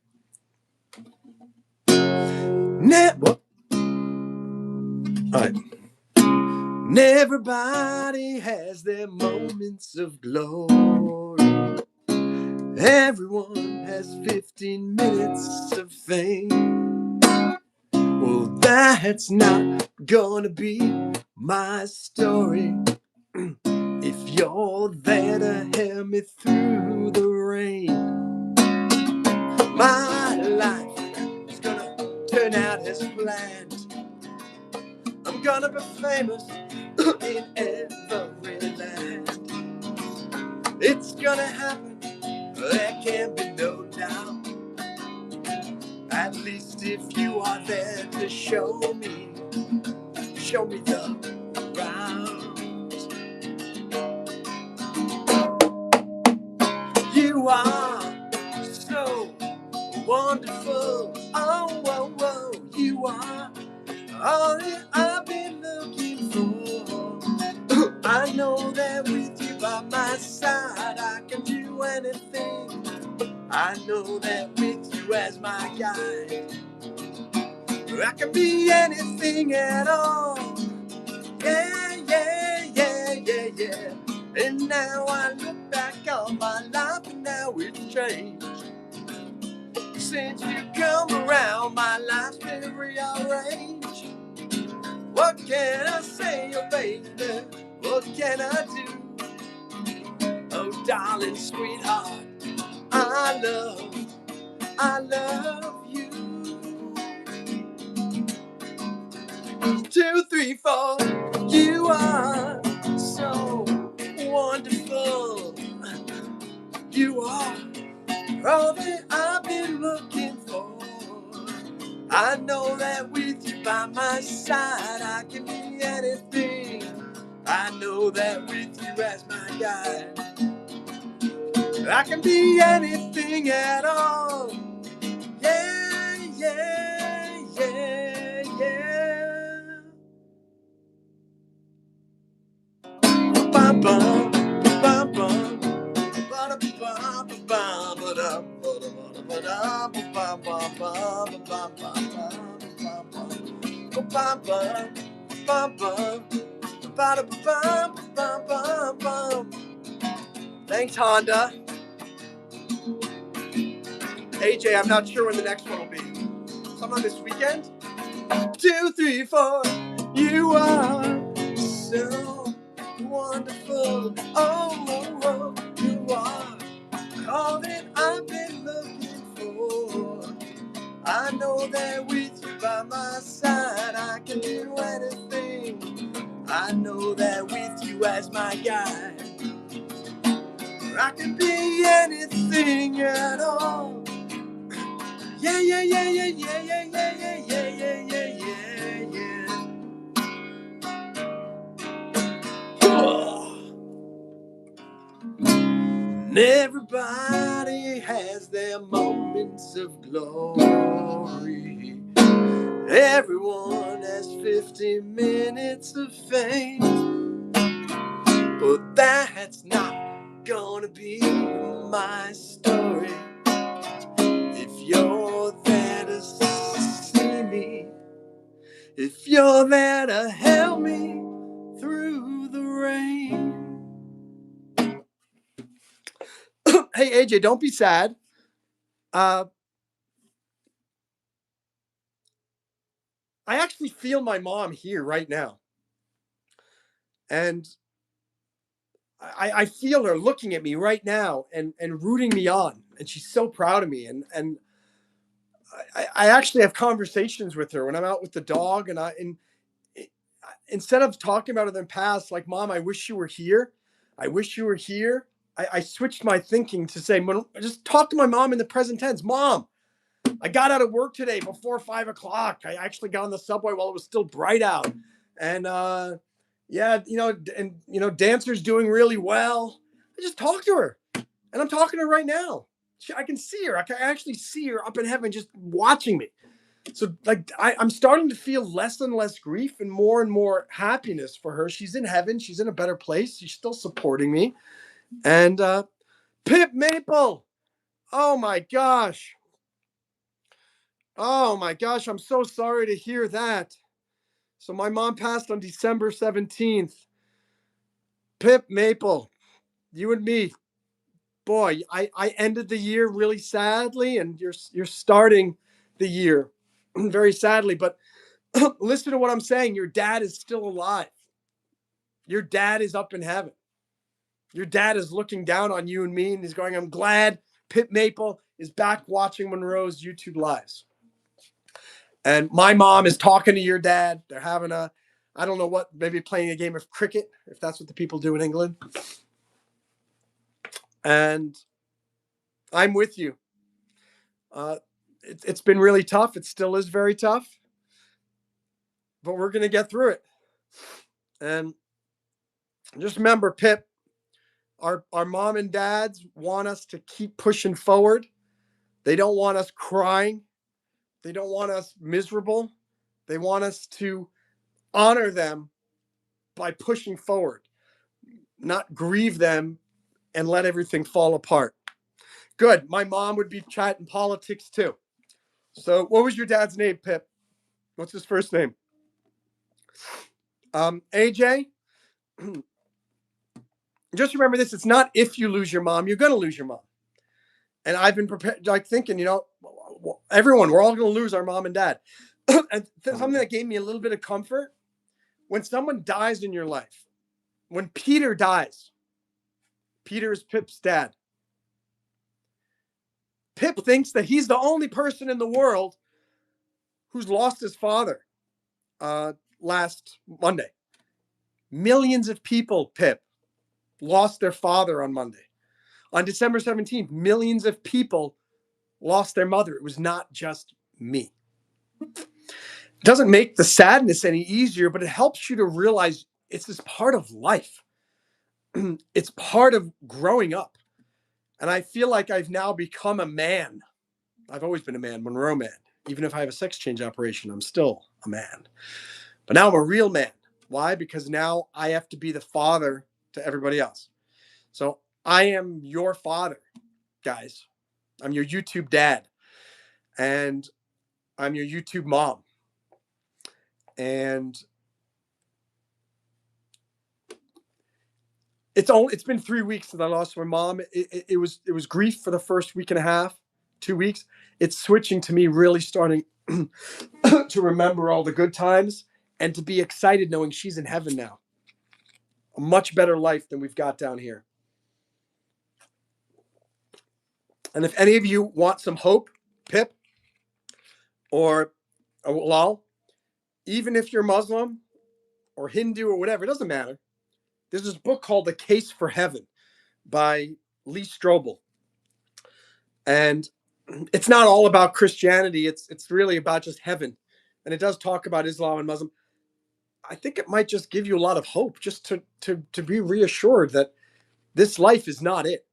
All right. Everybody has their moments of glory. Everyone has 15 minutes of fame. Well, that's not gonna be my story. If you're there to help me through the rain, my life is gonna turn out as planned. I'm gonna be famous in every land. It's gonna happen, there can't be no doubt. At least if you are there to show me the route. You are so wonderful. Oh, whoa, whoa. You are all that I've been looking for. I know that with you by my side, I can do anything. I know that with you as my guide, I can be anything at all. Yeah, yeah, yeah, yeah, yeah. And now I look back on my life, and now it's changed. Since you come around, my life's been rearranged. What can I say, oh baby? What can I do? Oh, darling, sweetheart, I love you. 2, 3, 4. You are so wonderful. You are all that I've been looking for. I know that with you by my side, I can be anything. I know that with you as my guide, I can be anything at all. Yeah, yeah, yeah, yeah. Bum, bum, bum, bum. Thanks, Honda. AJ, I'm not sure when the next one will be. Sometime this weekend? 2, 3, 4. You are so wonderful. Oh, you are all that I've been looking for. I know that with you by my side, I can do anything. I know that with you as my guide, I can be anything at all. Yeah, yeah, yeah, yeah, yeah, yeah, yeah, yeah, yeah, yeah, yeah, yeah. And everybody has their moments of glory. Everyone has 50 minutes of fame. But that's not gonna be my story. If you're there to see me, if you're there to help me through the rain. Hey, AJ, don't be sad. I actually feel my mom here right now. And I feel her looking at me right now and rooting me on. And she's so proud of me. And I actually have conversations with her when I'm out with the dog. And instead of talking about it in the past, like, Mom, I wish you were here. I wish you were here. I switched my thinking to say, just talk to my mom in the present tense. Mom, I got out of work today before 5 o'clock. I actually got on the subway while it was still bright out. And yeah, Dancer's doing really well. I just talked to her. And I'm talking to her right now. I can see her. I can actually see her up in heaven just watching me. So, like, I'm starting to feel less and less grief and more happiness for her. She's in heaven. She's in a better place. She's still supporting me. And Pip Maple. Oh my gosh. Oh my gosh. I'm so sorry to hear that. So my mom passed on December 17th. Pip Maple, you and me. Boy, I ended the year really sadly, and you're starting the year very sadly. But listen to what I'm saying. Your dad is still alive. Your dad is up in heaven. Your dad is looking down on you and me, and he's going, I'm glad Pip Maple is back watching Monroe's YouTube lives. And my mom is talking to your dad. They're having I don't know what, maybe playing a game of cricket, if that's what the people do in England. And I'm with you. It's been really tough. It still is very tough, but we're going to get through it. And just remember, Pip, our mom and dads want us to keep pushing forward. They don't want us crying. They don't want us miserable. They want us to honor them by pushing forward, not grieve them and let everything fall apart. Good. My mom would be chatting politics too. So, what was your dad's name, Pip? What's his first name? AJ, just remember this. It's not if you lose your mom, you're going to lose your mom. And I've been prepared, like, thinking, everyone, we're all going to lose our mom and dad. And something that gave me a little bit of comfort, when someone dies in your life, when Peter dies, Peter is Pip's dad. Pip thinks that he's the only person in the world who's lost his father last Monday. Millions of people, Pip, lost their father on Monday. On December 17th, millions of people lost their mother. It was not just me. It doesn't make the sadness any easier, but it helps you to realize it's this part of life. It's part of growing up. And I feel like I've now become a man. I've always been a man, Monroe Man. Even if I have a sex change operation, I'm still a man. But now I'm a real man. Why? Because now I have to be the father to everybody else. So I am your father, guys. I'm your YouTube dad. And I'm your YouTube mom. And it's been 3 weeks since I lost my mom. It was grief for the first week and a half, 2 weeks. It's switching to me really starting to remember all the good times and to be excited knowing she's in heaven now. A much better life than we've got down here. And if any of you want some hope, Pip, or Lal, even if you're Muslim or Hindu or whatever, it doesn't matter. There's this book called The Case for Heaven by Lee Strobel. And it's not all about Christianity. It's really about just heaven. And it does talk about Islam and Muslim. I think it might just give you a lot of hope, just to be reassured that this life is not it.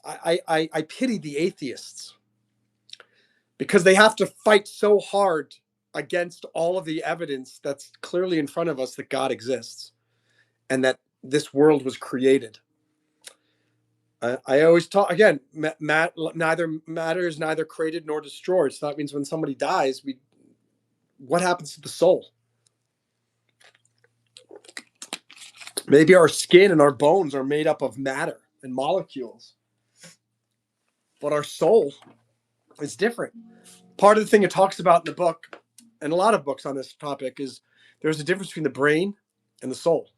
I pity the atheists because they have to fight so hard against all of the evidence that's clearly in front of us that God exists and that this world was created. I always talk again. Neither matter is neither created nor destroyed. So that means when somebody dies, what happens to the soul? Maybe our skin and our bones are made up of matter and molecules, but our soul is different. Part of the thing it talks about in the book, and a lot of books on this topic, is there's a difference between the brain and the soul.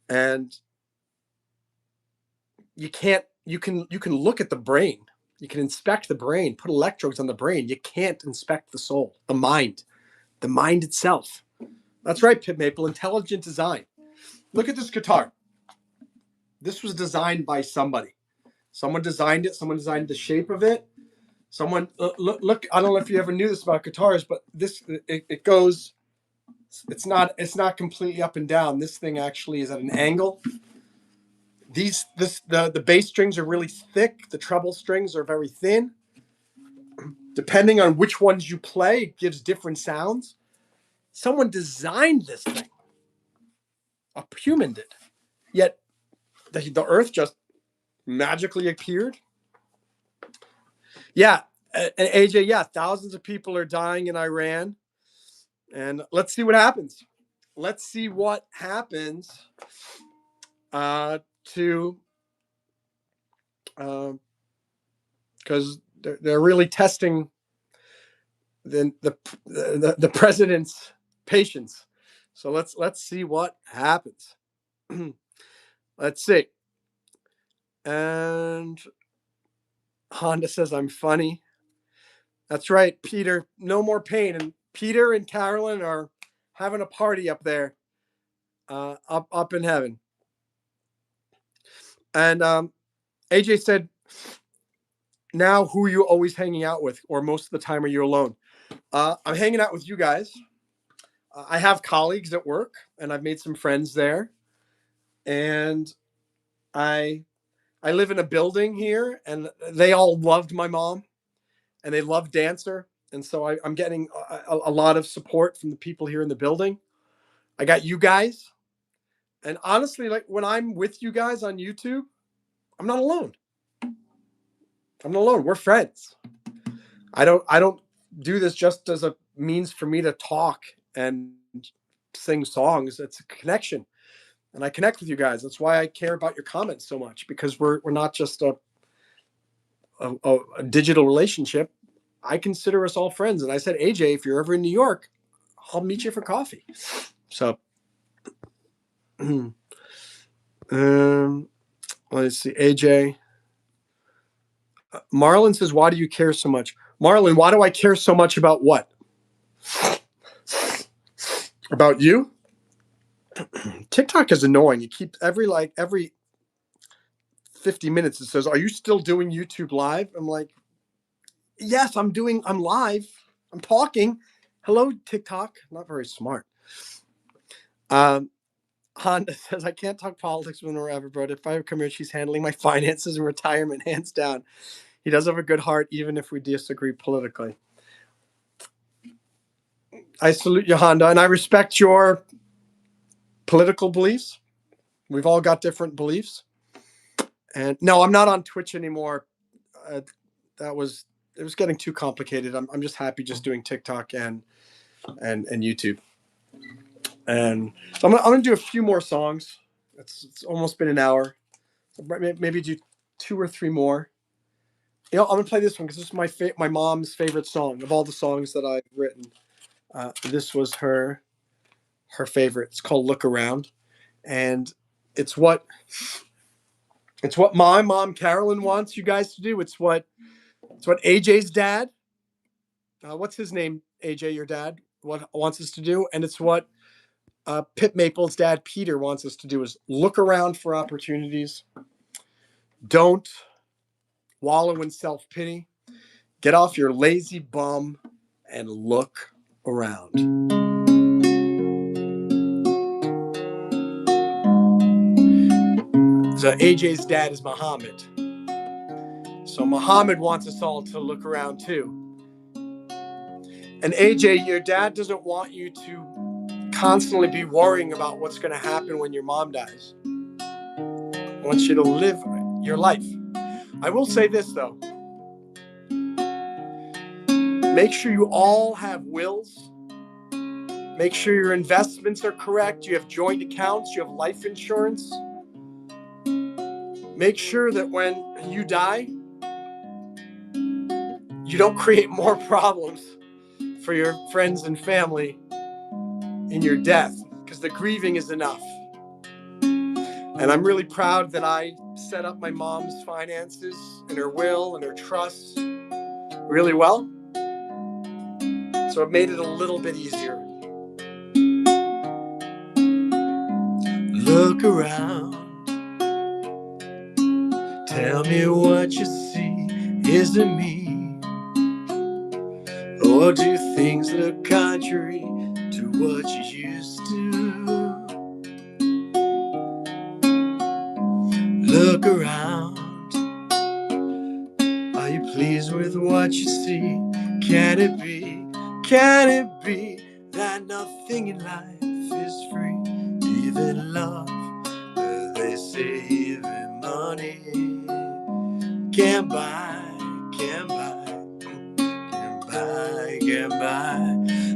And you can look at the brain, you can inspect the brain, put electrodes on the brain. You can't inspect the soul, the mind itself. That's right, Pip Maple, intelligent design. Look at this guitar. This was designed by somebody. Someone designed it. Someone designed the shape of it. Someone look. I don't know if you ever knew this about guitars, but it goes. It's not completely up and down. This thing actually is at an angle. The bass strings are really thick. The treble strings are very thin. Depending on which ones you play, it gives different sounds. Someone designed this thing. A human did. Yet the earth just magically appeared. Yeah, and AJ, yeah, thousands of people are dying in Iran. And let's see what happens. Let's see what happens because they're really testing the president's patience. So let's see what happens. Let's see. And Honda says I'm funny. That's right, Peter. No more pain. And Peter and Carolyn are having a party up there, up in heaven. And AJ said, now who are you always hanging out with, or most of the time are you alone? I'm hanging out with you guys. I have colleagues at work, and I've made some friends there. And I live in a building here, and they all loved my mom, and they love Dancer. And so I'm getting a lot of support from the people here in the building. I got you guys. And honestly, like when I'm with you guys on YouTube, I'm not alone. I'm not alone. We're friends. I don't do this just as a means for me to talk and sing songs. It's a connection. And I connect with you guys. That's why I care about your comments so much, because we're not just a digital relationship. I consider us all friends. And I said, AJ, if you're ever in New York, I'll meet you for coffee. So let's see, AJ. Marlon says, why do you care so much? Marlon, why do I care so much about what? About you? TikTok is annoying. You keep every 50 minutes it says, are you still doing YouTube live? I'm like, yes, I'm live. I'm talking. Hello, TikTok. Not very smart. Honda says, I can't talk politics with Monroe, but if I come here, she's handling my finances and retirement, hands down. He does have a good heart, even if we disagree politically. I salute you, Honda, and I respect your political beliefs. We've all got different beliefs. And no, I'm not on Twitch anymore. It was getting too complicated. I'm just happy just doing TikTok and YouTube. And so I'm gonna do a few more songs. It's almost been an hour. Maybe do 2 or 3 more. You know, I'm gonna play this one because this is my mom's favorite song of all the songs that I've written. This was her favorite. It's called "Look Around," and it's what my mom Carolyn wants you guys to do. It's what AJ's dad. What's his name? AJ, your dad. What wants us to do, and it's what Pip Maple's dad Peter wants us to do: is look around for opportunities. Don't wallow in self-pity. Get off your lazy bum and look around. So AJ's dad is Muhammad. So Muhammad wants us all to look around too. And AJ, your dad doesn't want you to constantly be worrying about what's going to happen when your mom dies. He wants you to live your life. I will say this though. Make sure you all have wills. Make sure your investments are correct. You have joint accounts. You have life insurance. Make sure that when you die, you don't create more problems for your friends and family in your death, because the grieving is enough. And I'm really proud that I set up my mom's finances and her will and her trusts really well. So it made it a little bit easier. Look around. Tell me what you see. Is it me? Or do things look contrary to what you used to? Look around. Are you pleased with what you see? Can it be that nothing in life is free? Even love, they say even money can buy.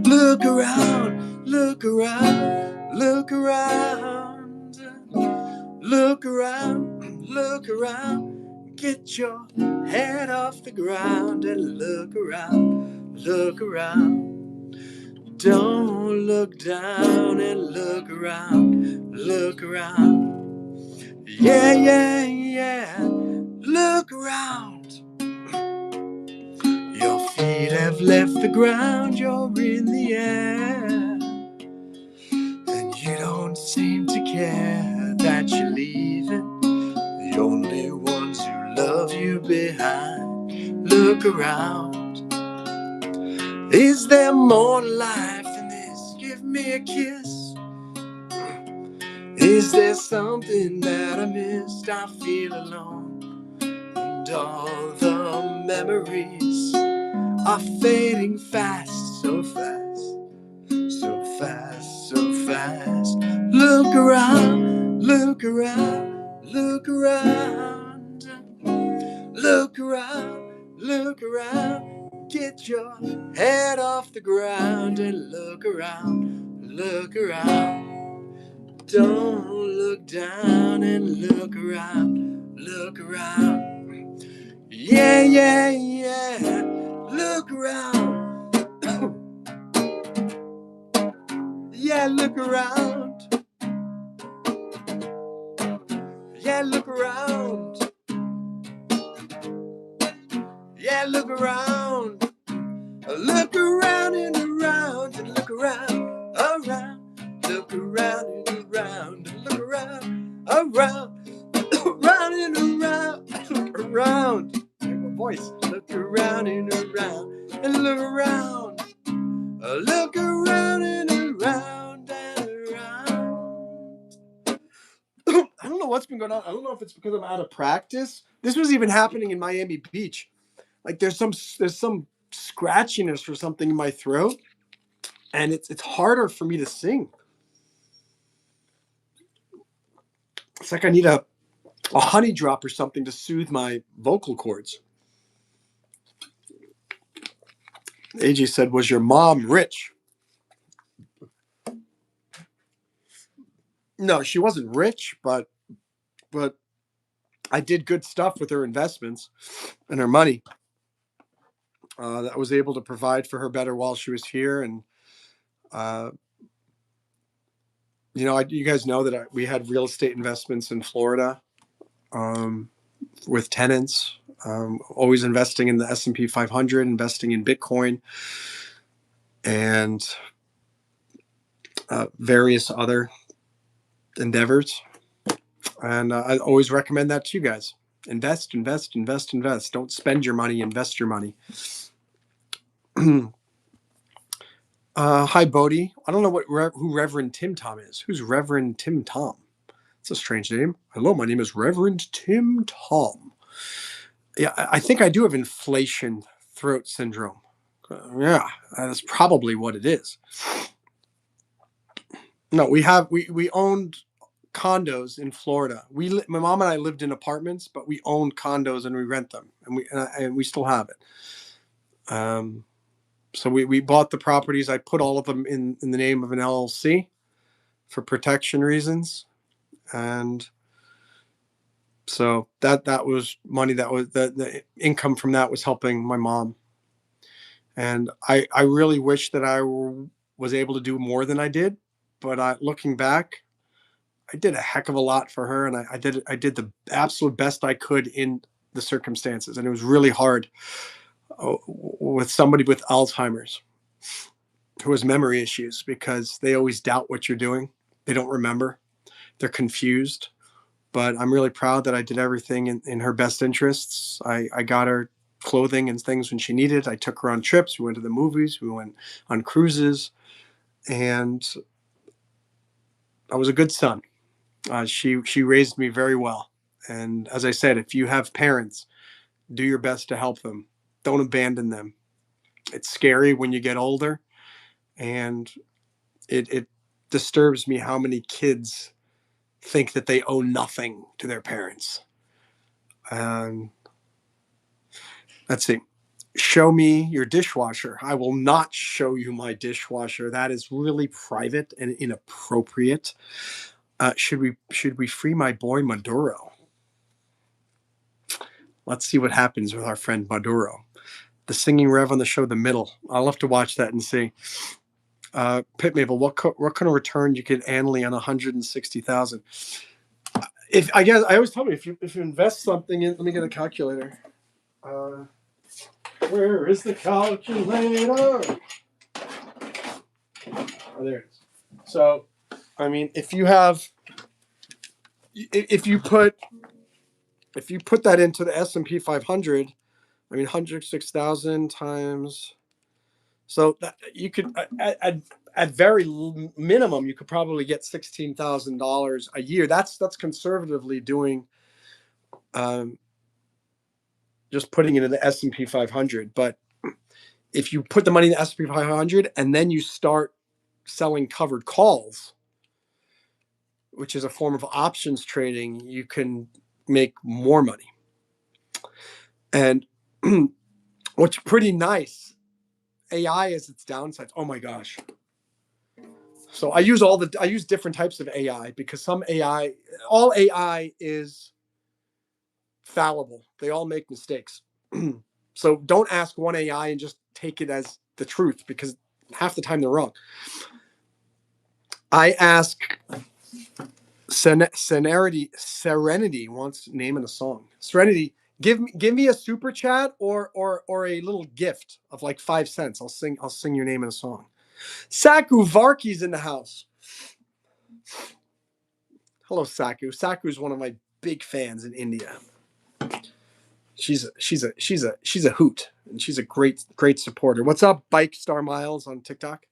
Look around, look around, look around. Look around, look around. Get your head off the ground and look around, look around. Don't look down and look around, look around. Yeah, yeah, yeah. Look around. Your feet have left the ground, you're in the air, and you don't seem to care that you're leaving the only ones who love you behind. Look around. Is there more to life than this? Give me a kiss. Is there something that I missed? I feel alone, and all the memories are fading fast, so fast, so fast, so fast. Look around, look around, look around. Look around, look around. Get your head off the ground and look around, look around. Don't look down and look around, look around. Yeah, yeah, yeah. Look around. Yeah, look around. Yeah, look around. Yeah, look around. Look around and around and look around, around. Look around and around and look around, around, around and around. Look around. Hey, my voice. Look around and look around. look around and around and around. I don't know what's been going on. I don't know if it's because I'm out of practice. This was even happening in Miami Beach. Like there's some scratchiness or something in my throat, and it's harder for me to sing. It's like I need a honey drop or something to soothe my vocal cords. AJ said, "Was your mom rich?" No, she wasn't rich, but I did good stuff with her investments and her money. That I was able to provide for her better while she was here, and uh, you guys know that we had real estate investments in Florida um, with tenants. Always investing in the S&P 500, investing in Bitcoin, and various other endeavors. And I always recommend that to you guys. Invest, invest, invest, invest. Don't spend your money, invest your money. Hi, Bodie. I don't know who Reverend Tim Tom is. Who's Reverend Tim Tom? It's a strange name. Hello, my name is Reverend Tim Tom. Yeah, I think I do have inflation throat syndrome. Yeah, that's probably what it is. No, we owned condos in Florida. My mom and I lived in apartments, but we owned condos and we rent them, and we still have it. So we bought the properties. I put all of them in the name of an LLC for protection reasons, and so that was money that was the income from that was helping my mom. And I really wish that was able to do more than I did, but looking back, I did a heck of a lot for her, and I did the absolute best I could in the circumstances, and it was really hard with somebody with Alzheimer's who has memory issues because they always doubt what you're doing. They don't remember. They're confused. But I'm really proud that I did everything in her best interests. I got her clothing and things when she needed. I took her on trips. We went to the movies. We went on cruises, and I was a good son. She raised me very well. And as I said, if you have parents, do your best to help them. Don't abandon them. It's scary when you get older, and it disturbs me how many kids think that they owe nothing to their parents. Let's see. Show me your dishwasher. I will not show you my dishwasher. That is really private and inappropriate. Should we free my boy Maduro? Let's see what happens with our friend Maduro. The singing rev on the show, The Middle. I'll have to watch that and see. Pit Mabel, what kind of return you get annually on 160,000? If I guess I always tell me if you invest something in, let me get a calculator. Where is the calculator? Oh, there it is. So, I mean, if you put that into the S&P 500, I mean, 106,000 times. So that you could at very minimum, you could probably get $16,000 a year. That's conservatively doing, just putting it in the S&P 500. But if you put the money in the S&P 500 and then you start selling covered calls, which is a form of options trading, you can make more money. And what's pretty nice, AI is its downsides. Oh my gosh. So I use different types of AI because all AI is fallible. They all make mistakes. So don't ask one AI and just take it as the truth because half the time they're wrong. I ask Serenity wants naming a song. Serenity, give me a super chat or a little gift of like 5 cents. I'll sing your name in a song. Saku Varki's in the house. Hello, Saku. Saku is one of my big fans in India. She's a hoot. and she's a great supporter. What's up, Bike Star Miles on TikTok?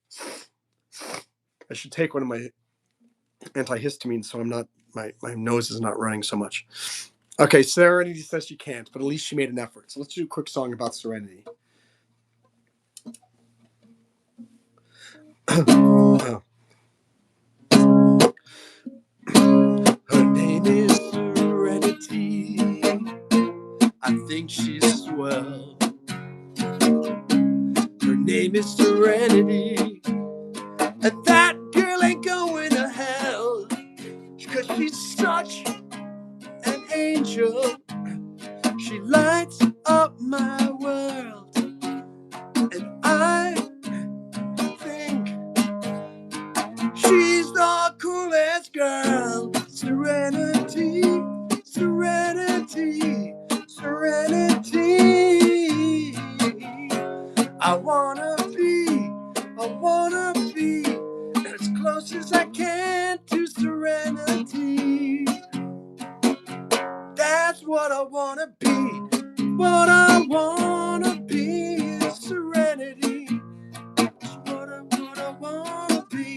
I should take one of my antihistamines so I'm not my nose is not running so much. Okay, Serenity says she can't, but at least she made an effort. So let's do a quick song about Serenity. Oh. Her name is Serenity. I think she's swell. Her name is Serenity. And that girl ain't going to hell. Cause she's such an angel. She lights up my world. And I think she's the coolest girl. Serenity, serenity, serenity. I wanna be as close as I can to serenity. That's what I wanna be. What I wanna be is serenity. It's what I wanna be.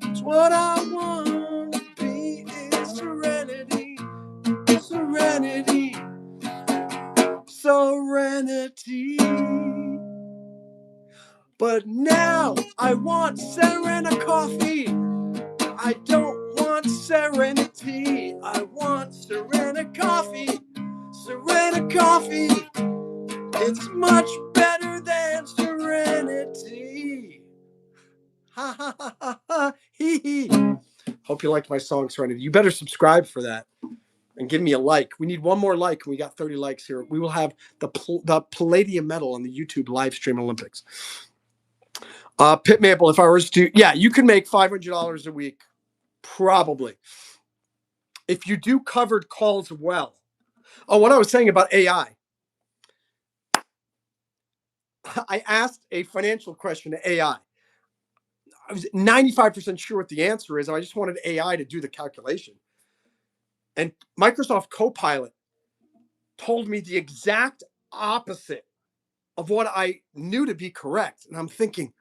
It's what I wanna be is serenity. Serenity. Serenity. But now I want Serena coffee. I don't want serenity. I want Serena coffee. Serena coffee. It's much better than serenity. Ha ha ha ha ha. Hee hee. Hope you liked my song, Serenity. You better subscribe for that and give me a like. We need one more like. We got 30 likes here. We will have the Palladium medal on the YouTube live stream Olympics. Pit Maple, if I was to, yeah, you can make $500 a week, probably, if you do covered calls well. Oh, what I was saying about AI. I asked a financial question to AI. I was 95% sure what the answer is. I just wanted AI to do the calculation. And Microsoft Copilot told me the exact opposite of what I knew to be correct. And I'm thinking,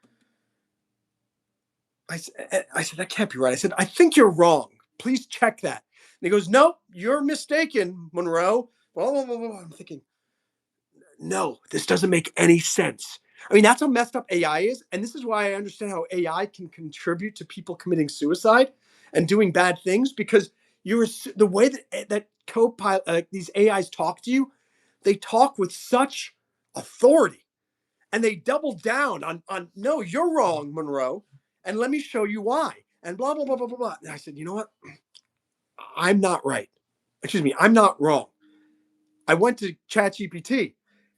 I said, that can't be right. I said, I think you're wrong. Please check that. And he goes, nope, you're mistaken, Monroe. Blah, blah, blah, blah. I'm thinking, no, this doesn't make any sense. I mean, that's how messed up AI is. And this is why I understand how AI can contribute to people committing suicide and doing bad things, because the way that Copilot, these AIs talk to you, they talk with such authority, and they double down on no, you're wrong, Monroe, and let me show you why, and blah blah blah blah blah blah. And I said, you know what? I'm not right. Excuse me, I'm not wrong. I went to ChatGPT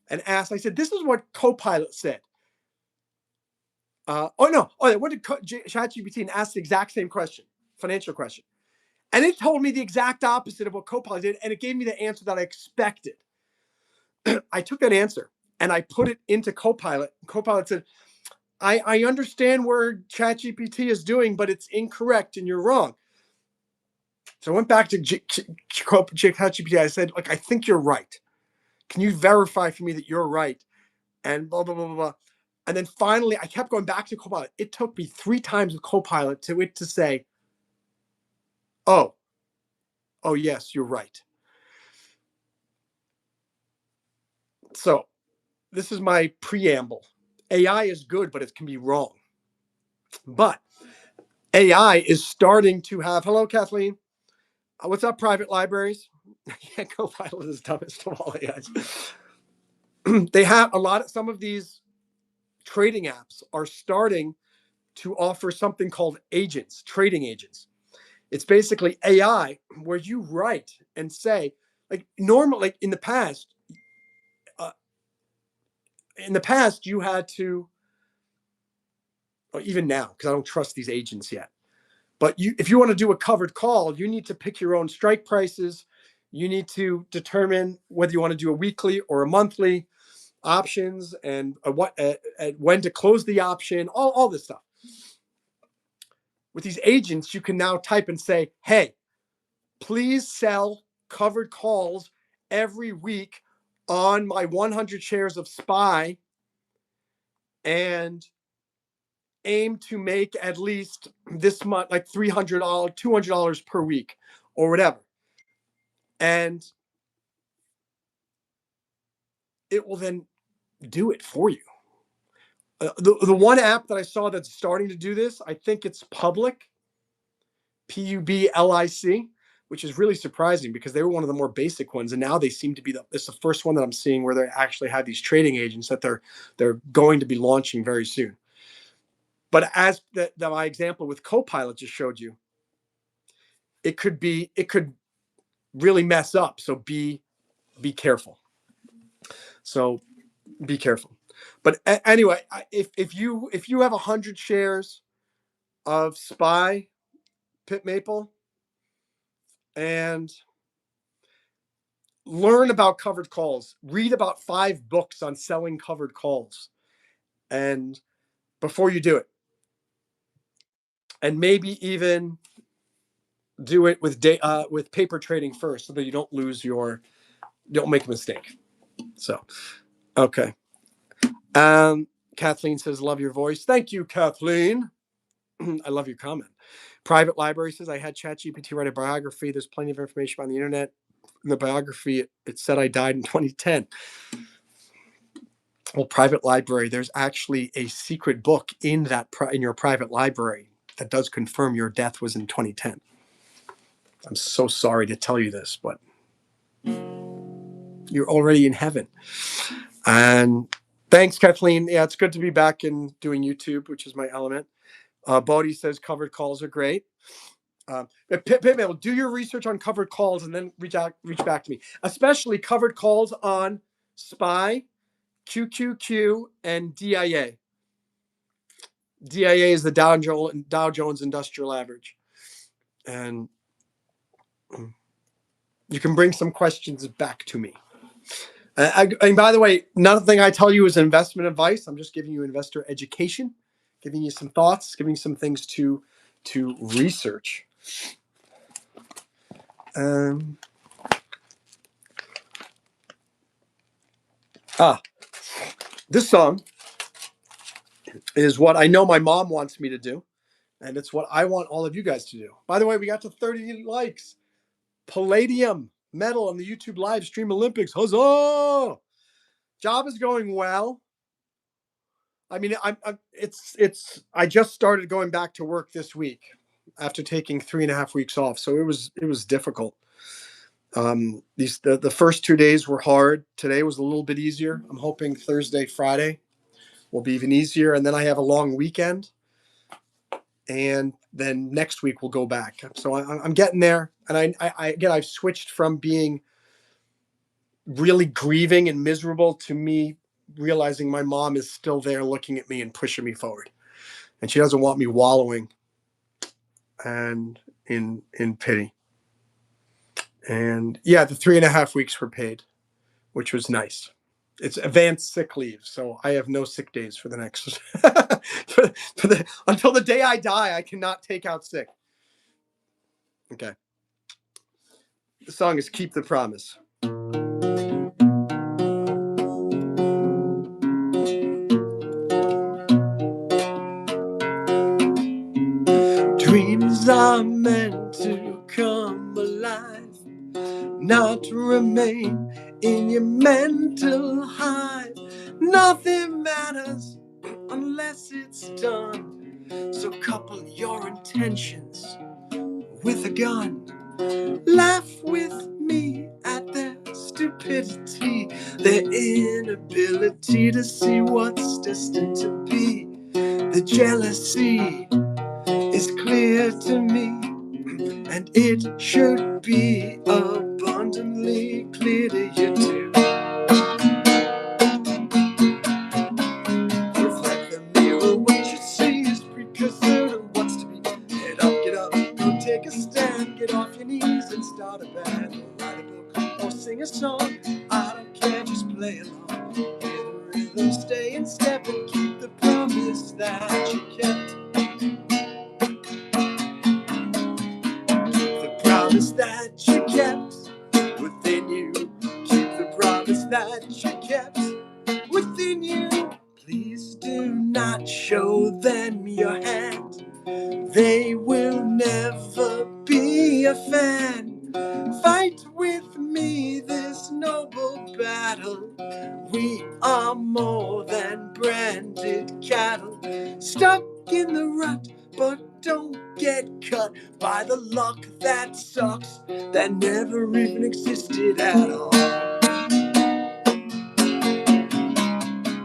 and asked. I said, this is what Copilot said. I went to ChatGPT and asked the exact same question, financial question, and it told me the exact opposite of what Copilot did, and it gave me the answer that I expected. I took that answer and I put it into Copilot. Copilot said, I understand where ChatGPT is doing, but it's incorrect and you're wrong. So I went back to ChatGPT. I said, I think you're right. Can you verify for me that you're right? And blah, blah, blah, blah, blah. And then finally, I kept going back to Copilot. It took me 3 times with Copilot to say, oh, yes, you're right. So this is my preamble. AI is good, but it can be wrong. But AI is starting to have, hello, Kathleen. What's up, private libraries? Yeah, Copilot is dumbest of all AIs. They have some of these trading apps are starting to offer something called agents, trading agents. It's basically AI where you write and say, normally, in the past, you had to, or even now, because I don't trust these agents yet. But if you want to do a covered call, you need to pick your own strike prices. You need to determine whether you want to do a weekly or a monthly options, and when to close the option, all this stuff. With these agents, you can now type and say, hey, please sell covered calls every week on my 100 shares of SPY and aim to make at least this much, like $300, $200 per week or whatever. And it will then do it for you. The one app that I saw that's starting to do this, I think it's Public, Public, which is really surprising because they were one of the more basic ones, and now they seem to be it's the first one that I'm seeing where they actually have these trading agents that they're going to be launching very soon. But as my example with Copilot just showed you, it could really mess up. So be careful. So be careful. But anyway, if you have 100 shares of SPY, Pit Maple, and learn about covered calls, read about 5 books on selling covered calls, and before you do it, and maybe even do it with paper trading first, so that you don't make a mistake. So, okay. Kathleen says, "Love your voice." Thank you, Kathleen. I love your comment. Private Library says, "I had ChatGPT write a biography. There's plenty of information on the internet. In the biography, it said I died in 2010. Well, Private Library, there's actually a secret book in your private library that does confirm your death was in 2010. I'm so sorry to tell you this, but you're already in heaven. And thanks, Kathleen. Yeah, it's good to be back and doing YouTube, which is my element. Bodhi says covered calls are great. Do your research on covered calls and then reach back to me, especially covered calls on SPY, QQQ, and DIA. DIA is the Dow Jones Industrial Average. And you can bring some questions back to me. And by the way, nothing I tell you is investment advice. I'm just giving you investor education, giving you some thoughts, giving you some things to research. This song is what I know my mom wants me to do, and it's what I want all of you guys to do. By the way, we got to 30 likes. Palladium medal on the YouTube live stream Olympics. Huzzah! Job is going well. I mean, I just started going back to work this week after taking 3.5 weeks off, so it was difficult. The first 2 days were hard. Today was a little bit easier. I'm hoping Thursday, Friday will be even easier, and then I have a long weekend, and then next week we'll go back. So I'm getting there, and I've switched from being really grieving and miserable to me realizing my mom is still there looking at me and pushing me forward, and she doesn't want me wallowing and in pity. And yeah, the 3.5 weeks were paid, which was nice. It's advanced sick leave, so I have no sick days for the next until the day I die. I cannot take out sick. Okay. The song is "Keep the Promise." Dreams are meant to come alive, not to remain in your mental hive. Nothing matters unless it's done. So couple your intentions with a gun. Laugh with me at their stupidity, their inability to see what's destined to be. The jealousy is clear to me, and it should be abundantly clear to you too. Reflect the mirror, what you see is precursor to what's to be. Get up, go take a stand, get off your knees and start a band, or write a book, or sing a song. I don't care, just play along. Hear the rhythm, stay in step, and keep the promise that you kept. The promise that you kept within you. Keep the promise that They will never be a fan. Fight with me this noble battle. We are more than branded cattle, stuck in the rut, but don't get cut by the luck that sucks, that never even existed at all.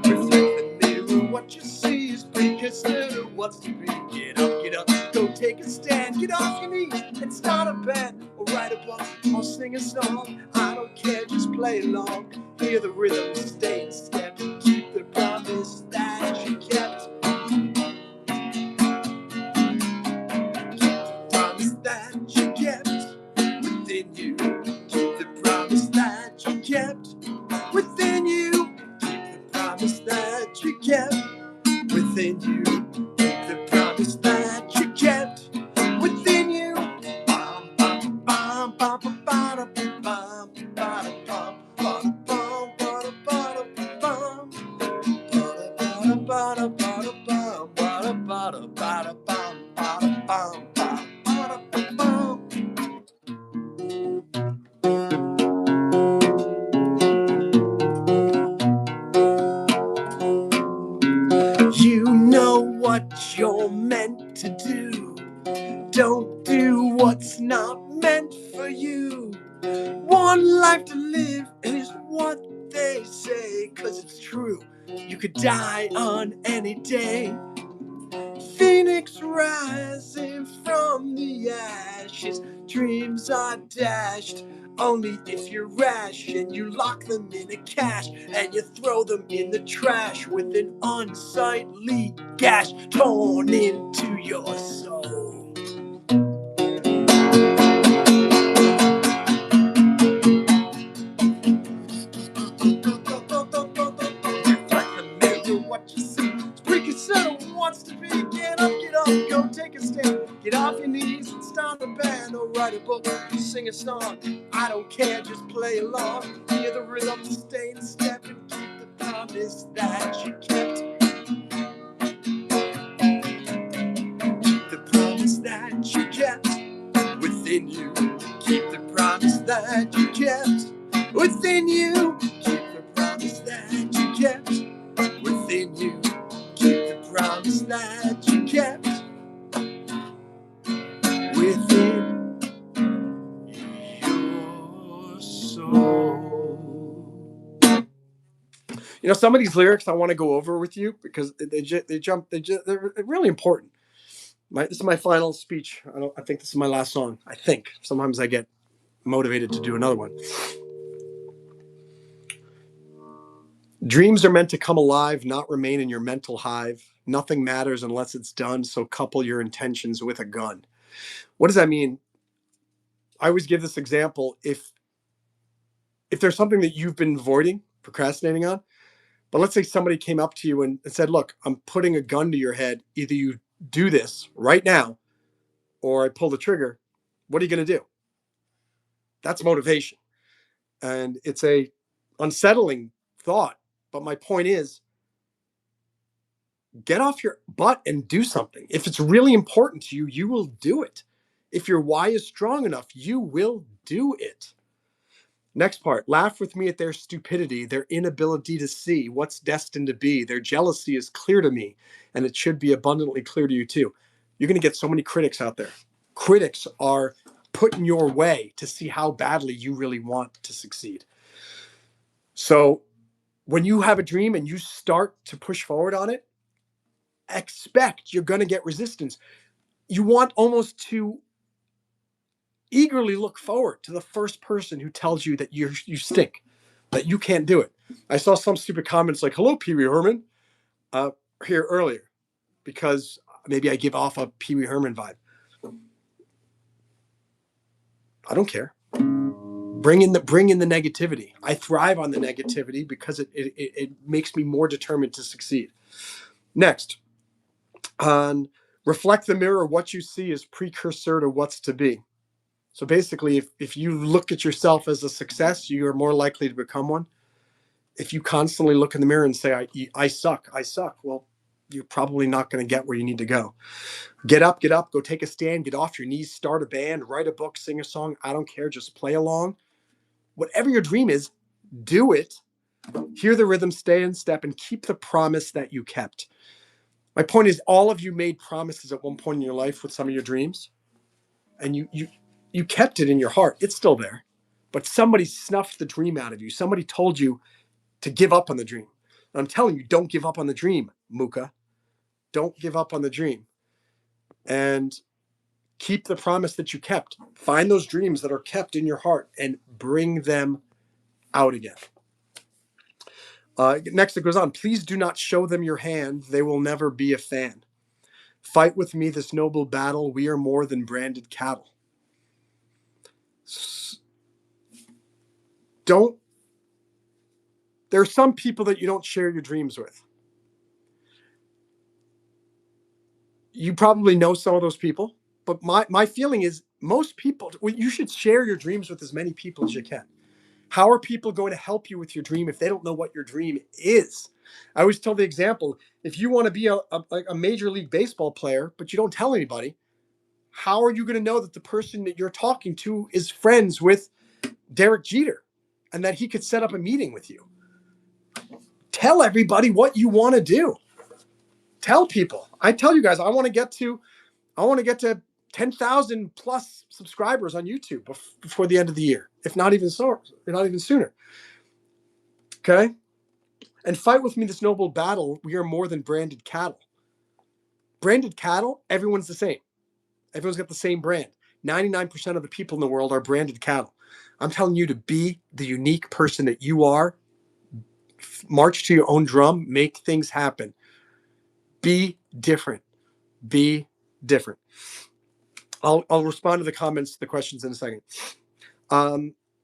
Reflect the mirror, what you see is preconsider what's to be. Get up, go take a stand, get off your knees and start a band, or write a book, or sing a song. I don't care, just play along. Hear the rhythm, stay in step, keep the promise that you kept. Promise that you kept within you. Keep the promise that you kept within you. Keep the promise that you kept within you. Keep the promise that you kept within you. Bum, bum, bum, bum, bum, bum, bum, bum, bum, bum, bum, bum, you know what you're meant to do. Don't do what's not meant for you. One life to live is what they say, 'cause it's true. You could die on any day. Phoenix rising from the ashes. Dreams are dashed only if you're rash, and you lock them in a cache and you throw them in the trash with an unsightly gash torn into your soul. What you see, preconsider wants to be. Get up, go take a stand. Get off your knees and start a band, or write a book, sing a song. I don't care, just play along. Hear the rhythm, stay in step, and keep the promise that you kept. Keep the promise that you kept within you. Keep the promise that you kept within you. Keep the promise that you kept within you. Keep the promise that you kept within your soul. You know, some of these lyrics I want to go over with you because they're really important. This is my final speech. I think this is my last song. I think sometimes I get motivated to do another one. Dreams are meant to come alive, not remain in your mental hive. Nothing matters unless it's done, so couple your intentions with a gun. What does that mean? I always give this example. If there's something that you've been avoiding, procrastinating on, but let's say somebody came up to you and said, look, I'm putting a gun to your head. Either you do this right now or I pull the trigger. What are you going to do? That's motivation. And it's a unsettling thought. But my point is, get off your butt and do something. If it's really important to you, you will do it. If your why is strong enough, you will do it. Next part, laugh with me at their stupidity, their inability to see what's destined to be. Their jealousy is clear to me, and it should be abundantly clear to you too. You're going to get so many critics out there. Critics are put in your way to see how badly you really want to succeed. So when you have a dream and you start to push forward on it, expect you're going to get resistance. You want almost to eagerly look forward to the first person who tells you that you stink, that you can't do it. I saw some stupid comments like, hello, Pee Wee Herman, here earlier, because maybe I give off a Pee Wee Herman vibe. I don't care. Bring in the negativity. I thrive on the negativity because it makes me more determined to succeed. Next, on reflect the mirror, what you see is precursor to what's to be. So basically, if you look at yourself as a success, you are more likely to become one. If you constantly look in the mirror and say, I suck, well, you're probably not going to get where you need to go. Get up, go take a stand, get off your knees, start a band, write a book, sing a song. I don't care. Just play along. Whatever your dream is, do it. Hear the rhythm, stay in step, and keep the promise that you kept. My point is, all of you made promises at one point in your life with some of your dreams, and you kept it in your heart. It's still there, but somebody snuffed the dream out of you. Somebody told you to give up on the dream. And I'm telling you, don't give up on the dream, Muka. Don't give up on the dream, and keep the promise that you kept. Find those dreams that are kept in your heart and bring them out again. Next, it goes on. Please do not show them your hand. They will never be a fan. Fight with me this noble battle. We are more than branded cattle. Don't. There are some people that you don't share your dreams with. You probably know some of those people, but my feeling is most people, you should share your dreams with as many people as you can. How are people going to help you with your dream if they don't know what your dream is? I always tell the example, if you want to be a Major League Baseball player, but you don't tell anybody, how are you going to know that the person that you're talking to is friends with Derek Jeter and that he could set up a meeting with you? Tell everybody what you want to do. Tell people. I tell you guys, I want to get to 10,000 plus subscribers on YouTube before the end of the year, if not even sooner. Okay? And fight with me this noble battle. We are more than branded cattle. Branded cattle, everyone's the same. Everyone's got the same brand. 99% of the people in the world are branded cattle. I'm telling you to be the unique person that you are. March to your own drum. Make things happen. Be different. Be different. I'll respond to the comments, the questions in a second.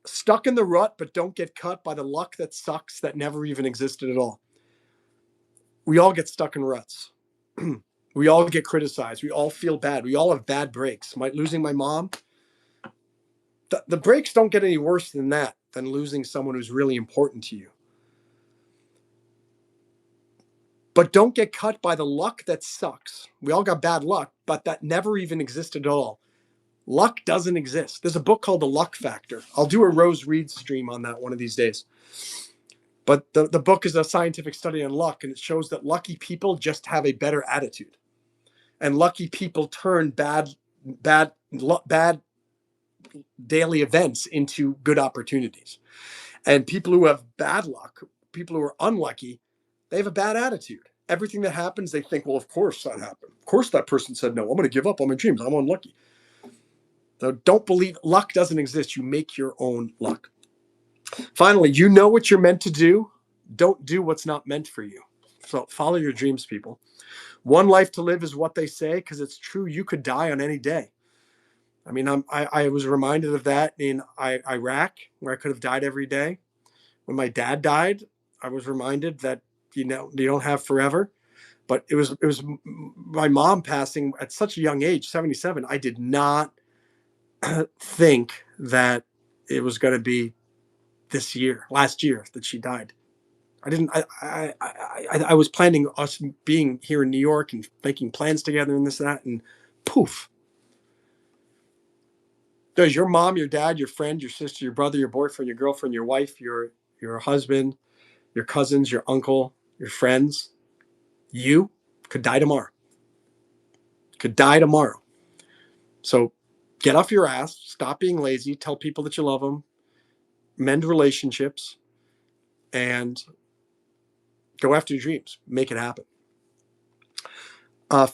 Stuck in the rut, but don't get cut by the luck that sucks that never even existed at all. We all get stuck in ruts. We all get criticized. We all feel bad. We all have bad breaks. Losing my mom, the breaks don't get any worse than that, than losing someone who's really important to you. But don't get cut by the luck that sucks. We all got bad luck, but that never even existed at all. Luck doesn't exist. There's a book called The Luck Factor. I'll do a Rose Reed stream on that one of these days. But the book is a scientific study on luck, and it shows that lucky people just have a better attitude. And lucky people turn bad daily events into good opportunities. And people who have bad luck, people who are unlucky, they have a bad attitude. Everything that happens, they think, well, of course that happened. Of course that person said no. I'm going to give up on my dreams. I'm unlucky. So don't believe luck doesn't exist. You make your own luck. Finally, you know what you're meant to do. Don't do what's not meant for you. So follow your dreams, people. One life to live is what they say, because it's true. You could die on any day. I mean, I was reminded of that in Iraq, where I could have died every day. When my dad died, I was reminded that, you don't have forever. But it was my mom passing at such a young age, 77. I did not think that it was going to be last year that she died. I was planning us being here in New York and making plans together and this, that, and poof. Does your mom, your dad, your friend, your sister, your brother, your boyfriend, your girlfriend, your wife, your husband, your cousins, your uncle, your friends, you could die tomorrow. So get off your ass, stop being lazy, tell people that you love them, mend relationships, and go after your dreams. Make it happen.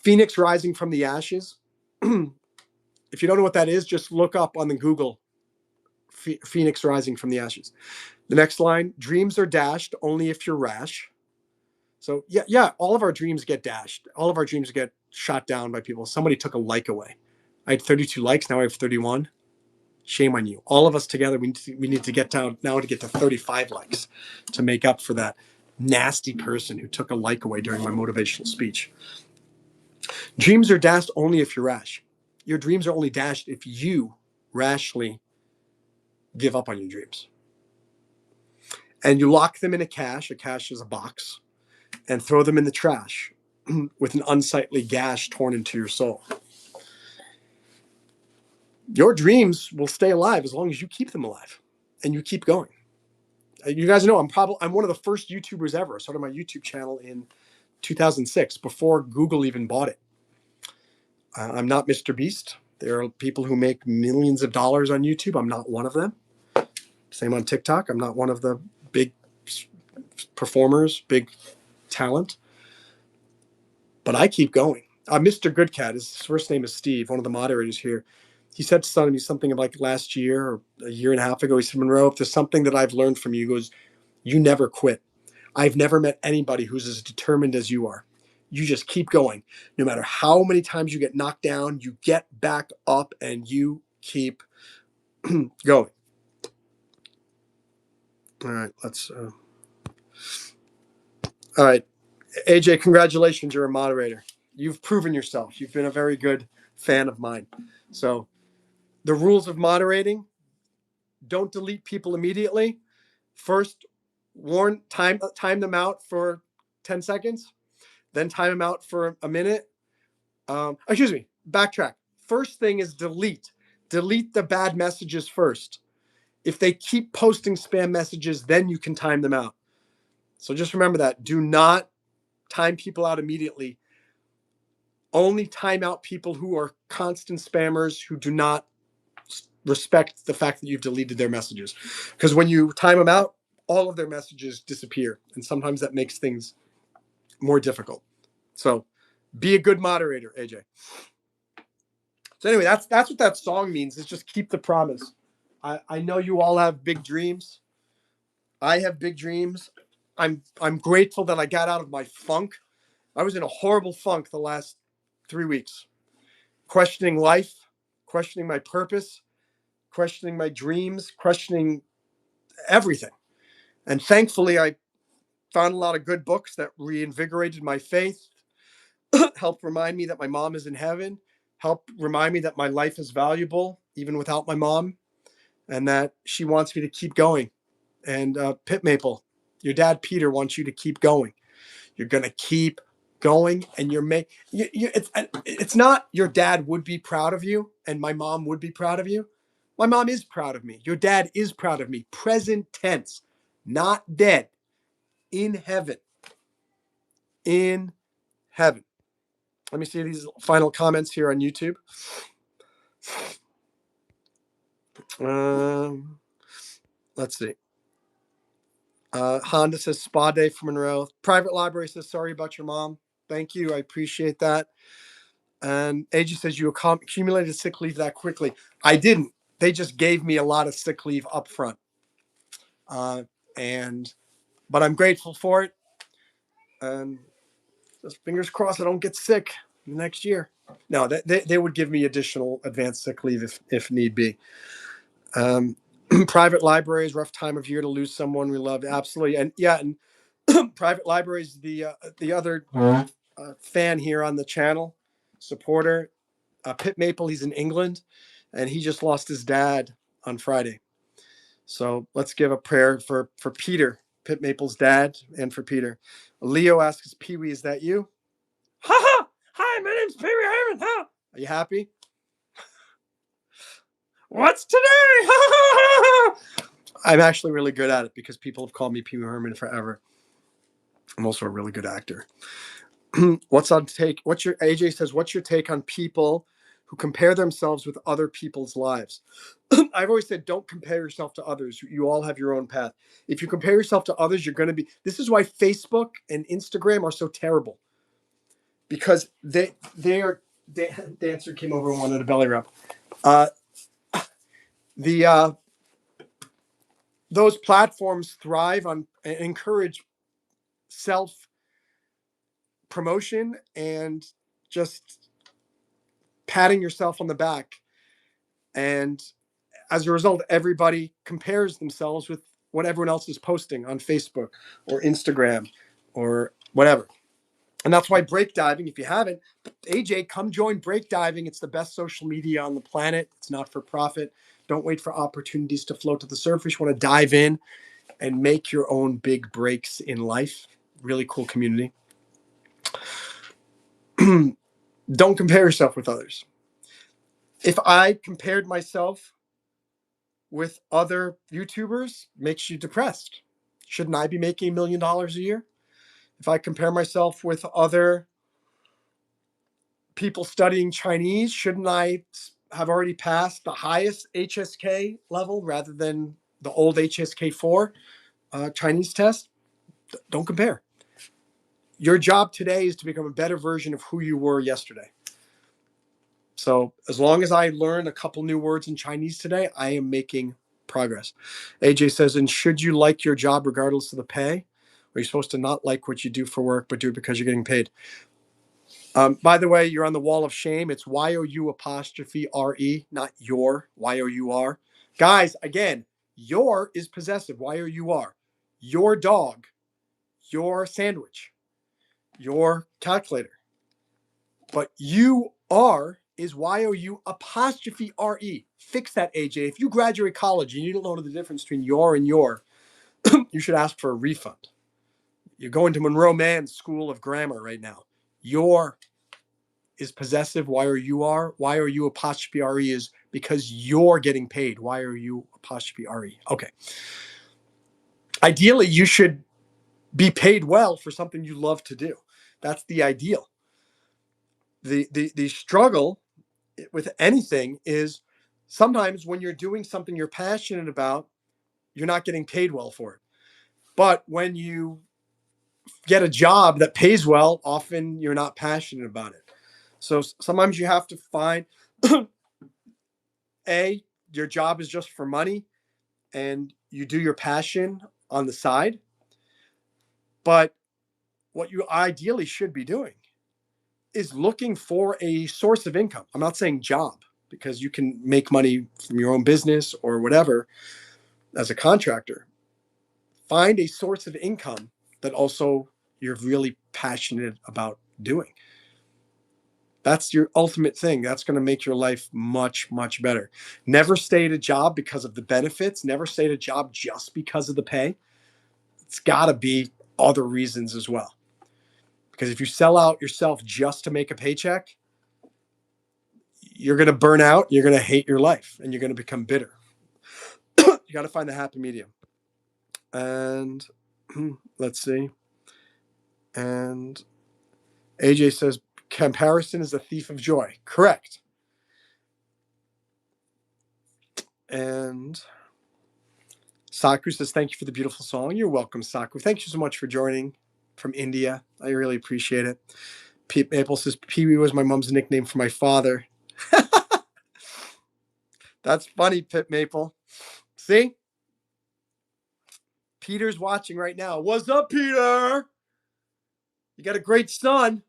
Phoenix rising from the ashes. If you don't know what that is, just look up on the Google Phoenix rising from the ashes. The next line, dreams are dashed only if you're rash. So yeah, all of our dreams get dashed. All of our dreams get shot down by people. Somebody took a like away. I had 32 likes. Now I have 31. Shame on you. All of us together, we need to get down now to get to 35 likes to make up for that nasty person who took a like away during my motivational speech. Dreams are dashed only if you're rash. Your dreams are only dashed if you rashly give up on your dreams. And you lock them in a cache is a box, and throw them in the trash. with an unsightly gash torn into your soul. Your dreams will stay alive as long as you keep them alive and you keep going. You guys know I'm one of the first YouTubers ever. I started my YouTube channel in 2006 before Google even bought it. I'm not Mr. Beast. There are people who make millions of dollars on YouTube. I'm not one of them. Same on TikTok. I'm not one of the big performers, big talent. But I keep going. Mr. Goodcat, his first name is Steve, one of the moderators here. He said to me something like last year or a year and a half ago. He said, Monroe, if there's something that I've learned from you, he goes, you never quit. I've never met anybody who's as determined as you are. You just keep going. No matter how many times you get knocked down, you get back up and you keep going. All right, all right. AJ, congratulations. You're a moderator. You've proven yourself. You've been a very good fan of mine. So the rules of moderating: don't delete people immediately. First, time them out for 10 seconds, then time them out for a minute. Excuse me, backtrack. First thing is delete. Delete the bad messages first. If they keep posting spam messages, then you can time them out. So just remember that. Do not time people out immediately. Only time out people who are constant spammers, who do not respect the fact that you've deleted their messages. Because when you time them out, all of their messages disappear. And sometimes that makes things more difficult. So be a good moderator, AJ. So anyway, that's what that song means, is just keep the promise. I know you all have big dreams. I have big dreams. I'm grateful that I got out of my funk. I was in a horrible funk the last 3 weeks, questioning life, questioning my purpose, questioning my dreams, questioning everything. And thankfully, I found a lot of good books that reinvigorated my faith, helped remind me that my mom is in heaven, helped remind me that my life is valuable, even without my mom, and that she wants me to keep going. And Pit Maple, your dad, Peter, wants you to keep going. You're going to keep going, and it's not your dad would be proud of you and my mom would be proud of you. My mom is proud of me. Your dad is proud of me. Present tense, not dead. In heaven. In heaven. Let me see these final comments here on YouTube. Let's see. Honda says spa day for Monroe. Private Library says sorry about your mom. Thank you. I appreciate that. And AJ says you accumulated sick leave that quickly. I didn't. They just gave me a lot of sick leave up front. But I'm grateful for it. And just fingers crossed I don't get sick next year. No, they would give me additional advanced sick leave if need be. Private libraries, rough time of year to lose someone we love. Absolutely. And yeah, and private libraries, the other fan here on the channel, supporter, Pit Maple, he's in England, and he just lost his dad on Friday. So let's give a prayer for Peter, Pit Maple's dad, and for Peter. Leo asks, Pee-wee, is that you? Ha ha! Hi, my name's Pee-wee Herman. Huh? Are you happy? What's today? I'm actually really good at it because people have called me Pee-wee Herman forever. I'm also a really good actor. What's your AJ says, what's your take on people who compare themselves with other people's lives? I've always said, don't compare yourself to others. You all have your own path. If you compare yourself to others, you're going to be, this is why Facebook and Instagram are so terrible, because Dancer came over and wanted a belly rub. Those platforms thrive on and encourage self promotion and just patting yourself on the back. And as a result, everybody compares themselves with what everyone else is posting on Facebook or Instagram or whatever. And that's why breakdiving, if you haven't, AJ, come join breakdiving. It's the best social media on the planet. It's not for profit. Don't wait for opportunities to float to the surface. You want to dive in and make your own big breaks in life. Really cool community. Don't compare yourself with others. If I compared myself with other YouTubers, makes you depressed. Shouldn't I be making $1 million a year? If I compare myself with other people studying Chinese, shouldn't I have already passed the highest HSK level rather than the old HSK4 Chinese test? Don't compare. Your job today is to become a better version of who you were yesterday. So as long as I learn a couple new words in Chinese today, I am making progress. AJ says, and should you like your job regardless of the pay? Or are you supposed to not like what you do for work, but do it because you're getting paid? By the way, you're on the wall of shame. It's YOU''RE, not your, YOUR. Guys, again, your is possessive, YOUR. Your dog, your sandwich, your calculator. But you are is YOU''RE. Fix that, AJ. If you graduate college and you don't know the difference between your and your, you should ask for a refund. You're going to Monroe Mann School of Grammar right now. Your is possessive, YOU''RE is because you're getting paid, YOU''RE. Okay. Ideally, you should be paid well for something you love to do. That's the ideal. The struggle with anything is sometimes when you're doing something you're passionate about, you're not getting paid well for it. But when you get a job that pays well, often you're not passionate about it. So sometimes you have to find your job is just for money and you do your passion on the side. But what you ideally should be doing is looking for a source of income. I'm not saying job, because you can make money from your own business or whatever as a contractor. Find a source of income that also you're really passionate about doing. That's your ultimate thing. That's going to make your life much, much better. Never stay at a job because of the benefits. Never stay at a job just because of the pay. It's got to be other reasons as well. Because if you sell out yourself just to make a paycheck, you're going to burn out, you're going to hate your life, and you're going to become bitter. You got to find the happy medium. And let's see. And AJ says, comparison is a thief of joy. Correct. And Saku says, thank you for the beautiful song. You're welcome, Saku. Thank you so much for joining from India. I really appreciate it. Pete Maple says, Pee-wee was my mom's nickname for my father. That's funny, Pit Maple. See? Peter's watching right now. What's up, Peter? You got a great son.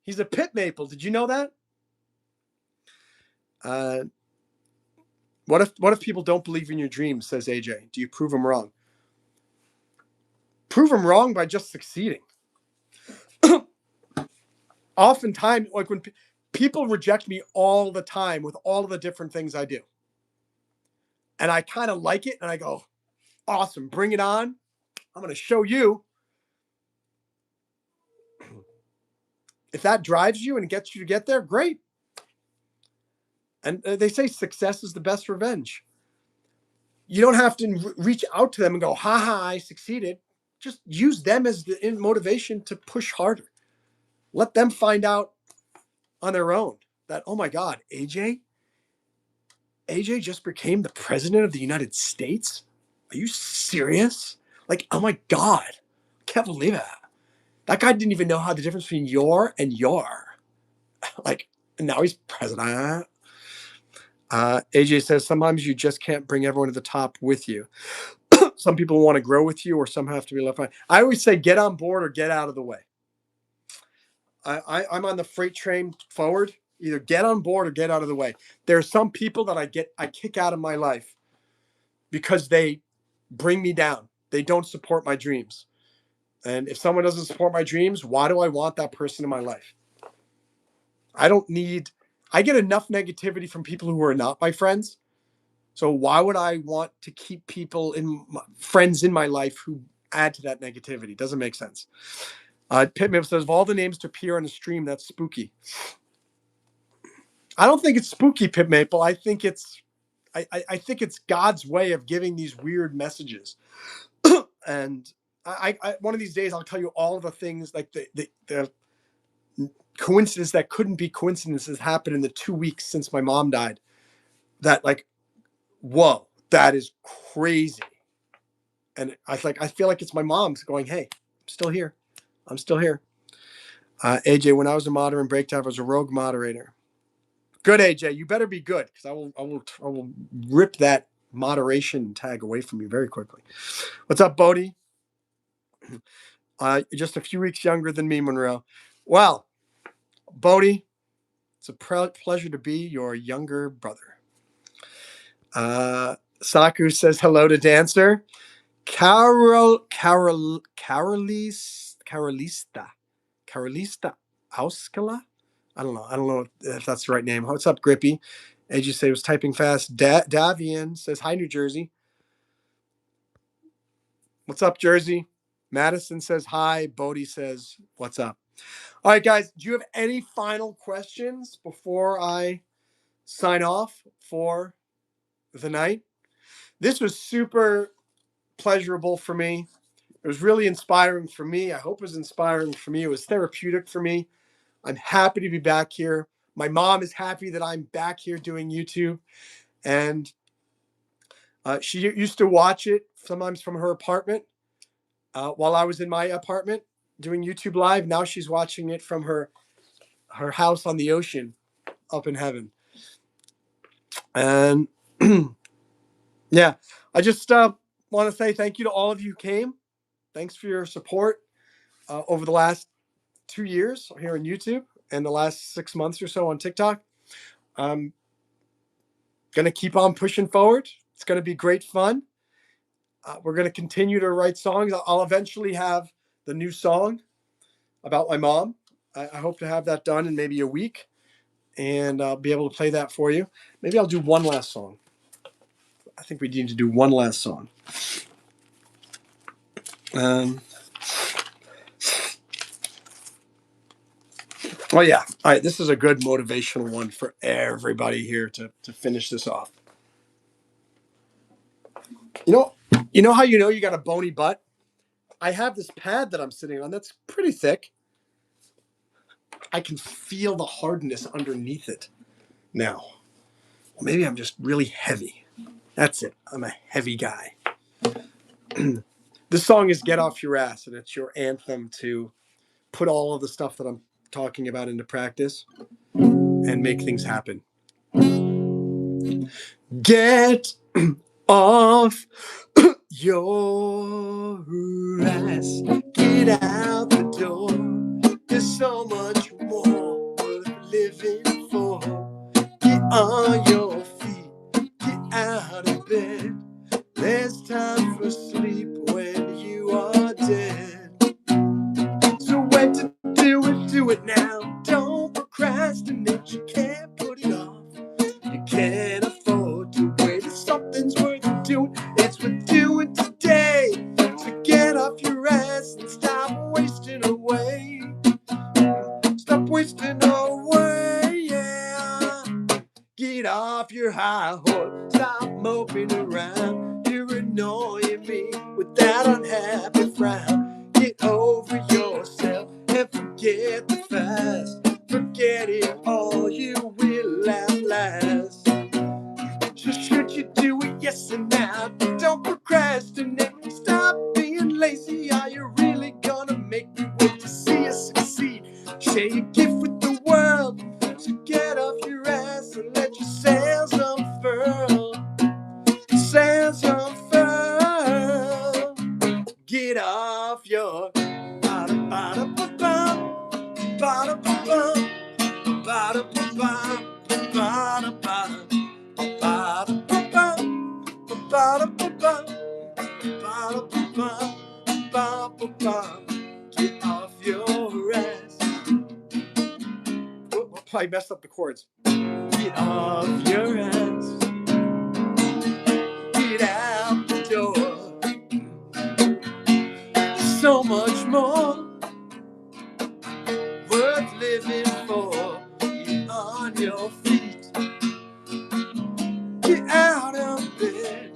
He's a Pit Maple. Did you know that? What if people don't believe in your dreams, says AJ? Do you prove them wrong? Prove them wrong by just succeeding. Oftentimes, like when people reject me all the time with all of the different things I do. And I kind of like it and I go, awesome, bring it on. I'm going to show you. If that drives you and gets you to get there, great. And they say success is the best revenge. You don't have to reach out to them and go, ha ha, I succeeded. Just use them as the motivation to push harder. Let them find out on their own that, oh my God, AJ just became the president of the United States? Are you serious? Like, oh my God, can't believe it. That guy didn't even know how the difference between your and your. Like, and now he's president. AJ says, sometimes you just can't bring everyone to the top with you. Some people want to grow with you or some have to be left behind. I always say get on board or get out of the way. I'm on the freight train forward. Either get on board or get out of the way. There are some people that I kick out of my life because they bring me down. They don't support my dreams. And if someone doesn't support my dreams, why do I want that person in my life? I get enough negativity from people who are not my friends. So why would I want to keep friends in my life who add to that negativity? Doesn't make sense. Pit Maple says, of all the names to appear on a stream, that's spooky. I don't think it's spooky, Pit Maple. I think it's I think it's God's way of giving these weird messages. And I one of these days I'll tell you all of the things, like the coincidence that couldn't be coincidences happened in the 2 weeks since my mom died. That, like, whoa, that is crazy. And I feel like it's my mom's going, hey, I'm still here. I'm still here. AJ, when I was a moderator in Breakdown, I was a rogue moderator. Good, AJ. You better be good, because I will rip that moderation tag away from you very quickly. What's up, Bodie? Just a few weeks younger than me, Monroe. Well, Bodie, it's a pleasure to be your younger brother. Saku says hello to Dancer. Carolista Auskala. I don't know if that's the right name. What's up, Grippy? As you say, was typing fast. Davian says hi, New Jersey. What's up, Jersey? Madison says hi. Bodie says what's up. All right, guys. Do you have any final questions before I sign off for the night? This was super pleasurable for me. It was really inspiring for me. I hope it was inspiring for me. It was therapeutic for me. I'm happy to be back here. My mom is happy that I'm back here doing YouTube. And she used to watch it sometimes from her apartment while I was in my apartment doing YouTube Live. Now she's watching it from her house on the ocean up in heaven. And yeah, I just want to say thank you to all of you who came. Thanks for your support over the last 2 years here on YouTube and the last 6 months or so on TikTok. I'm going to keep on pushing forward. It's going to be great fun. We're going to continue to write songs. I'll eventually have the new song about my mom. I hope to have that done in maybe a week, and I'll be able to play that for you. Maybe I'll do one last song. I think we need to do one last song. Oh, yeah. All right. This is a good motivational one for everybody here to finish this off. You know how you know you got a bony butt? I have this pad that I'm sitting on that's pretty thick. I can feel the hardness underneath it now. Well, maybe I'm just really heavy. That's it. I'm a heavy guy. This song is Get Off Your Ass, and it's your anthem to put all of the stuff that I'm talking about into practice and make things happen. Get off your ass. Get out the door. There's so much more worth living for. Get on your feet. Get out of bed. There's time for sleep when you are dead. So when to do it now. Don't procrastinate, you can't put it off. You can't afford to wait. If something's worth doing, it's worth doing today. So get off your ass and stop wasting away. Stop wasting away, yeah. Get off your high horse, stop moping around. You're annoying me with that unhappy frown. Get over yourself and forget the past. Forget it all, you will outlast. So should you do it, yes and now? Don't procrastinate, stop being lazy. Are you really gonna make me wait to see us succeed? Share your gift with the world. So get off your ass and let your sails unfurl. Sails unfurl. Get off your ba-da-ba-da-ba-bum, ba-da-ba-bum, ba-da-ba-bum, ba-da-ba-bum, ba-da-ba-bum, ba-da-ba-bum, ba-da-ba-bum, ba-da-ba-bum. Get off your ass. I messed up the chords. Get off your ass. Get out the door. So much more your feet. Get out of bed.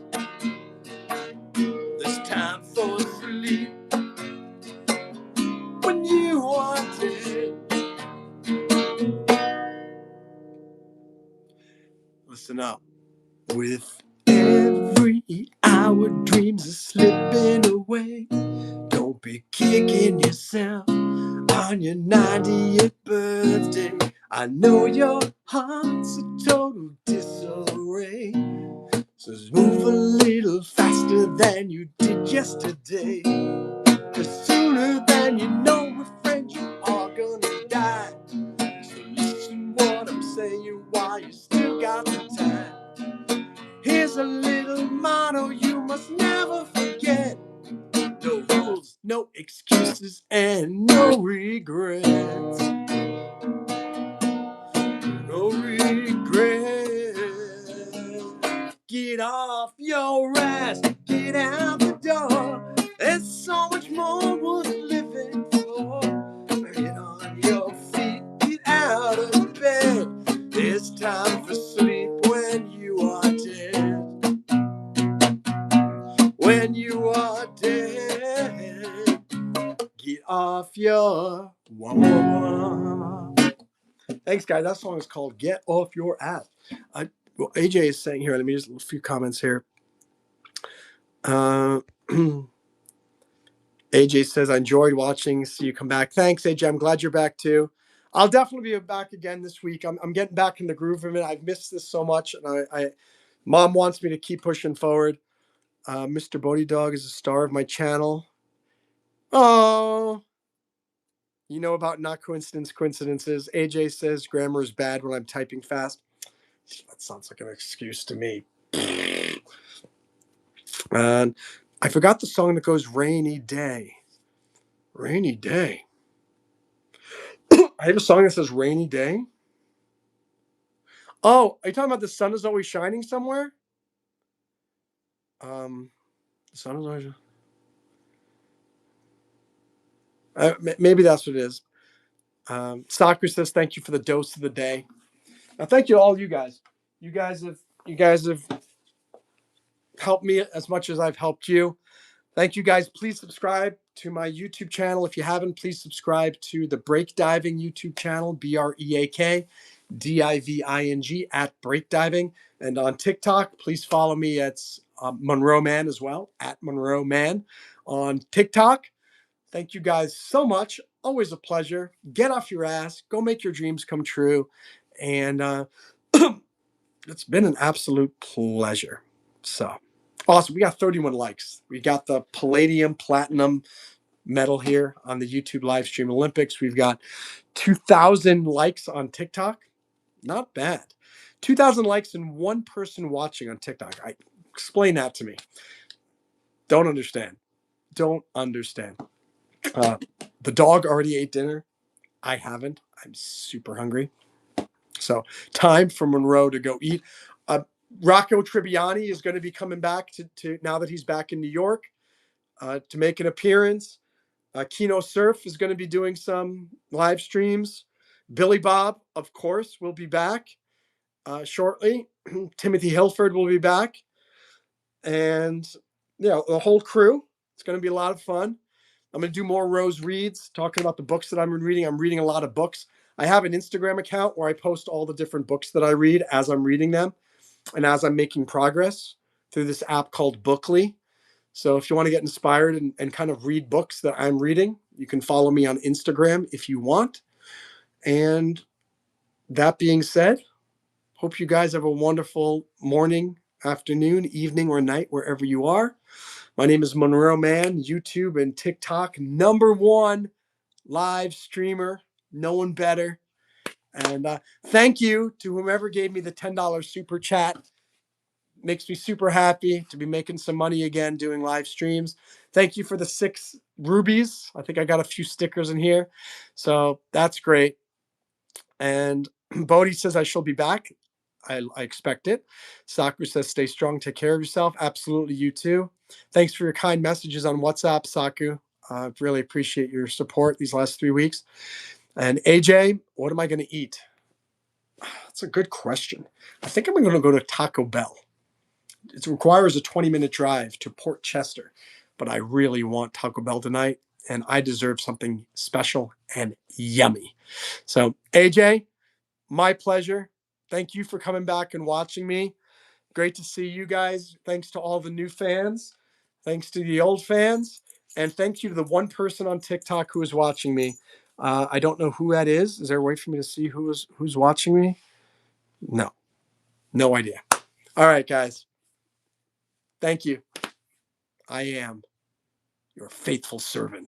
There's time for sleep when you are dead. Listen up. With every hour, dreams are slipping away. Don't be kicking yourself on your 90th birthday. I know your heart's a total disarray. So move a little faster than you did yesterday. 'Cause sooner than you know, my friend, you are gonna die. So listen what I'm saying while you still got the time. Here's a little motto you must never forget. No rules, no excuses, and no regrets. No regrets. Get off your ass, get out the door. There's so much more worth living for. Get on your feet, get out of bed. It's time for sleep when you are dead. When you are dead, get off your wah. Thanks, guys. That song is called "Get Off Your Ass." Well, AJ is saying here. Let me just a few comments here. AJ says, "I enjoyed watching. See you come back." Thanks, AJ. I'm glad you're back too. I'll definitely be back again this week. I'm getting back in the groove of it. I've missed this so much, and Mom wants me to keep pushing forward. Mr. Bodie Dog is a star of my channel. Oh, you know about not coincidences. AJ says grammar is bad when I'm typing fast. That sounds like an excuse to me. And I forgot the song that goes "Rainy Day." Rainy Day. I have a song that says "Rainy Day." Oh, are you talking about "The Sun Is Always Shining Somewhere"? The sun is always. Maybe that's what it is. Soccer says, "Thank you for the dose of the day." Now, thank you to all you guys. You guys have helped me as much as I've helped you. Thank you, guys. Please subscribe to my YouTube channel. If you haven't, please subscribe to the Breakdiving YouTube channel, BreakDiving at Breakdiving. And on TikTok, please follow me at Monroe Mann as well, at Monroe Mann on TikTok. Thank you guys so much. Always a pleasure. Get off your ass. Go make your dreams come true. And it's been an absolute pleasure. So awesome. We got 31 likes. We got the Palladium Platinum medal here on the YouTube live stream Olympics. We've got 2,000 likes on TikTok. Not bad. 2,000 likes and one person watching on TikTok. Explain that to me. Don't understand. The dog already ate dinner. I haven't. I'm super hungry. So time for Monroe to go eat. Rocco Tribbiani is going to be coming back to now that he's back in New York to make an appearance. Kino Surf is going to be doing some live streams. Billy Bob, of course, will be back shortly. Timothy Hilford will be back. And, the whole crew. It's going to be a lot of fun. I'm going to do more Rose Reads, talking about the books that I'm reading. I'm reading a lot of books. I have an Instagram account where I post all the different books that I read as I'm reading them and as I'm making progress through this app called Bookly. So if you want to get inspired and kind of read books that I'm reading, you can follow me on Instagram if you want. And that being said, hope you guys have a wonderful morning, afternoon, evening, or night, wherever you are. My name is Monroe Mann, YouTube and TikTok #1 live streamer. No one better. And thank you to whomever gave me the $10 super chat. Makes me super happy to be making some money again doing live streams. Thank you for the 6 rubies. I think I got a few stickers in here. So that's great. And Bodhi says I shall be back. I expect it. Saku says stay strong, take care of yourself. Absolutely, you too. Thanks for your kind messages on WhatsApp, Saku. I really appreciate your support these last 3 weeks. And AJ, what am I going to eat? That's a good question. I think I'm going to go to Taco Bell. It requires a 20-minute drive to Port Chester, but I really want Taco Bell tonight, and I deserve something special and yummy. So, AJ, my pleasure. Thank you for coming back and watching me. Great to see you guys. Thanks to all the new fans. Thanks to the old fans. And thank you to the one person on TikTok who is watching me. I don't know who that is. Is there a way for me to see who's watching me? No. No idea. All right, guys. Thank you. I am your faithful servant.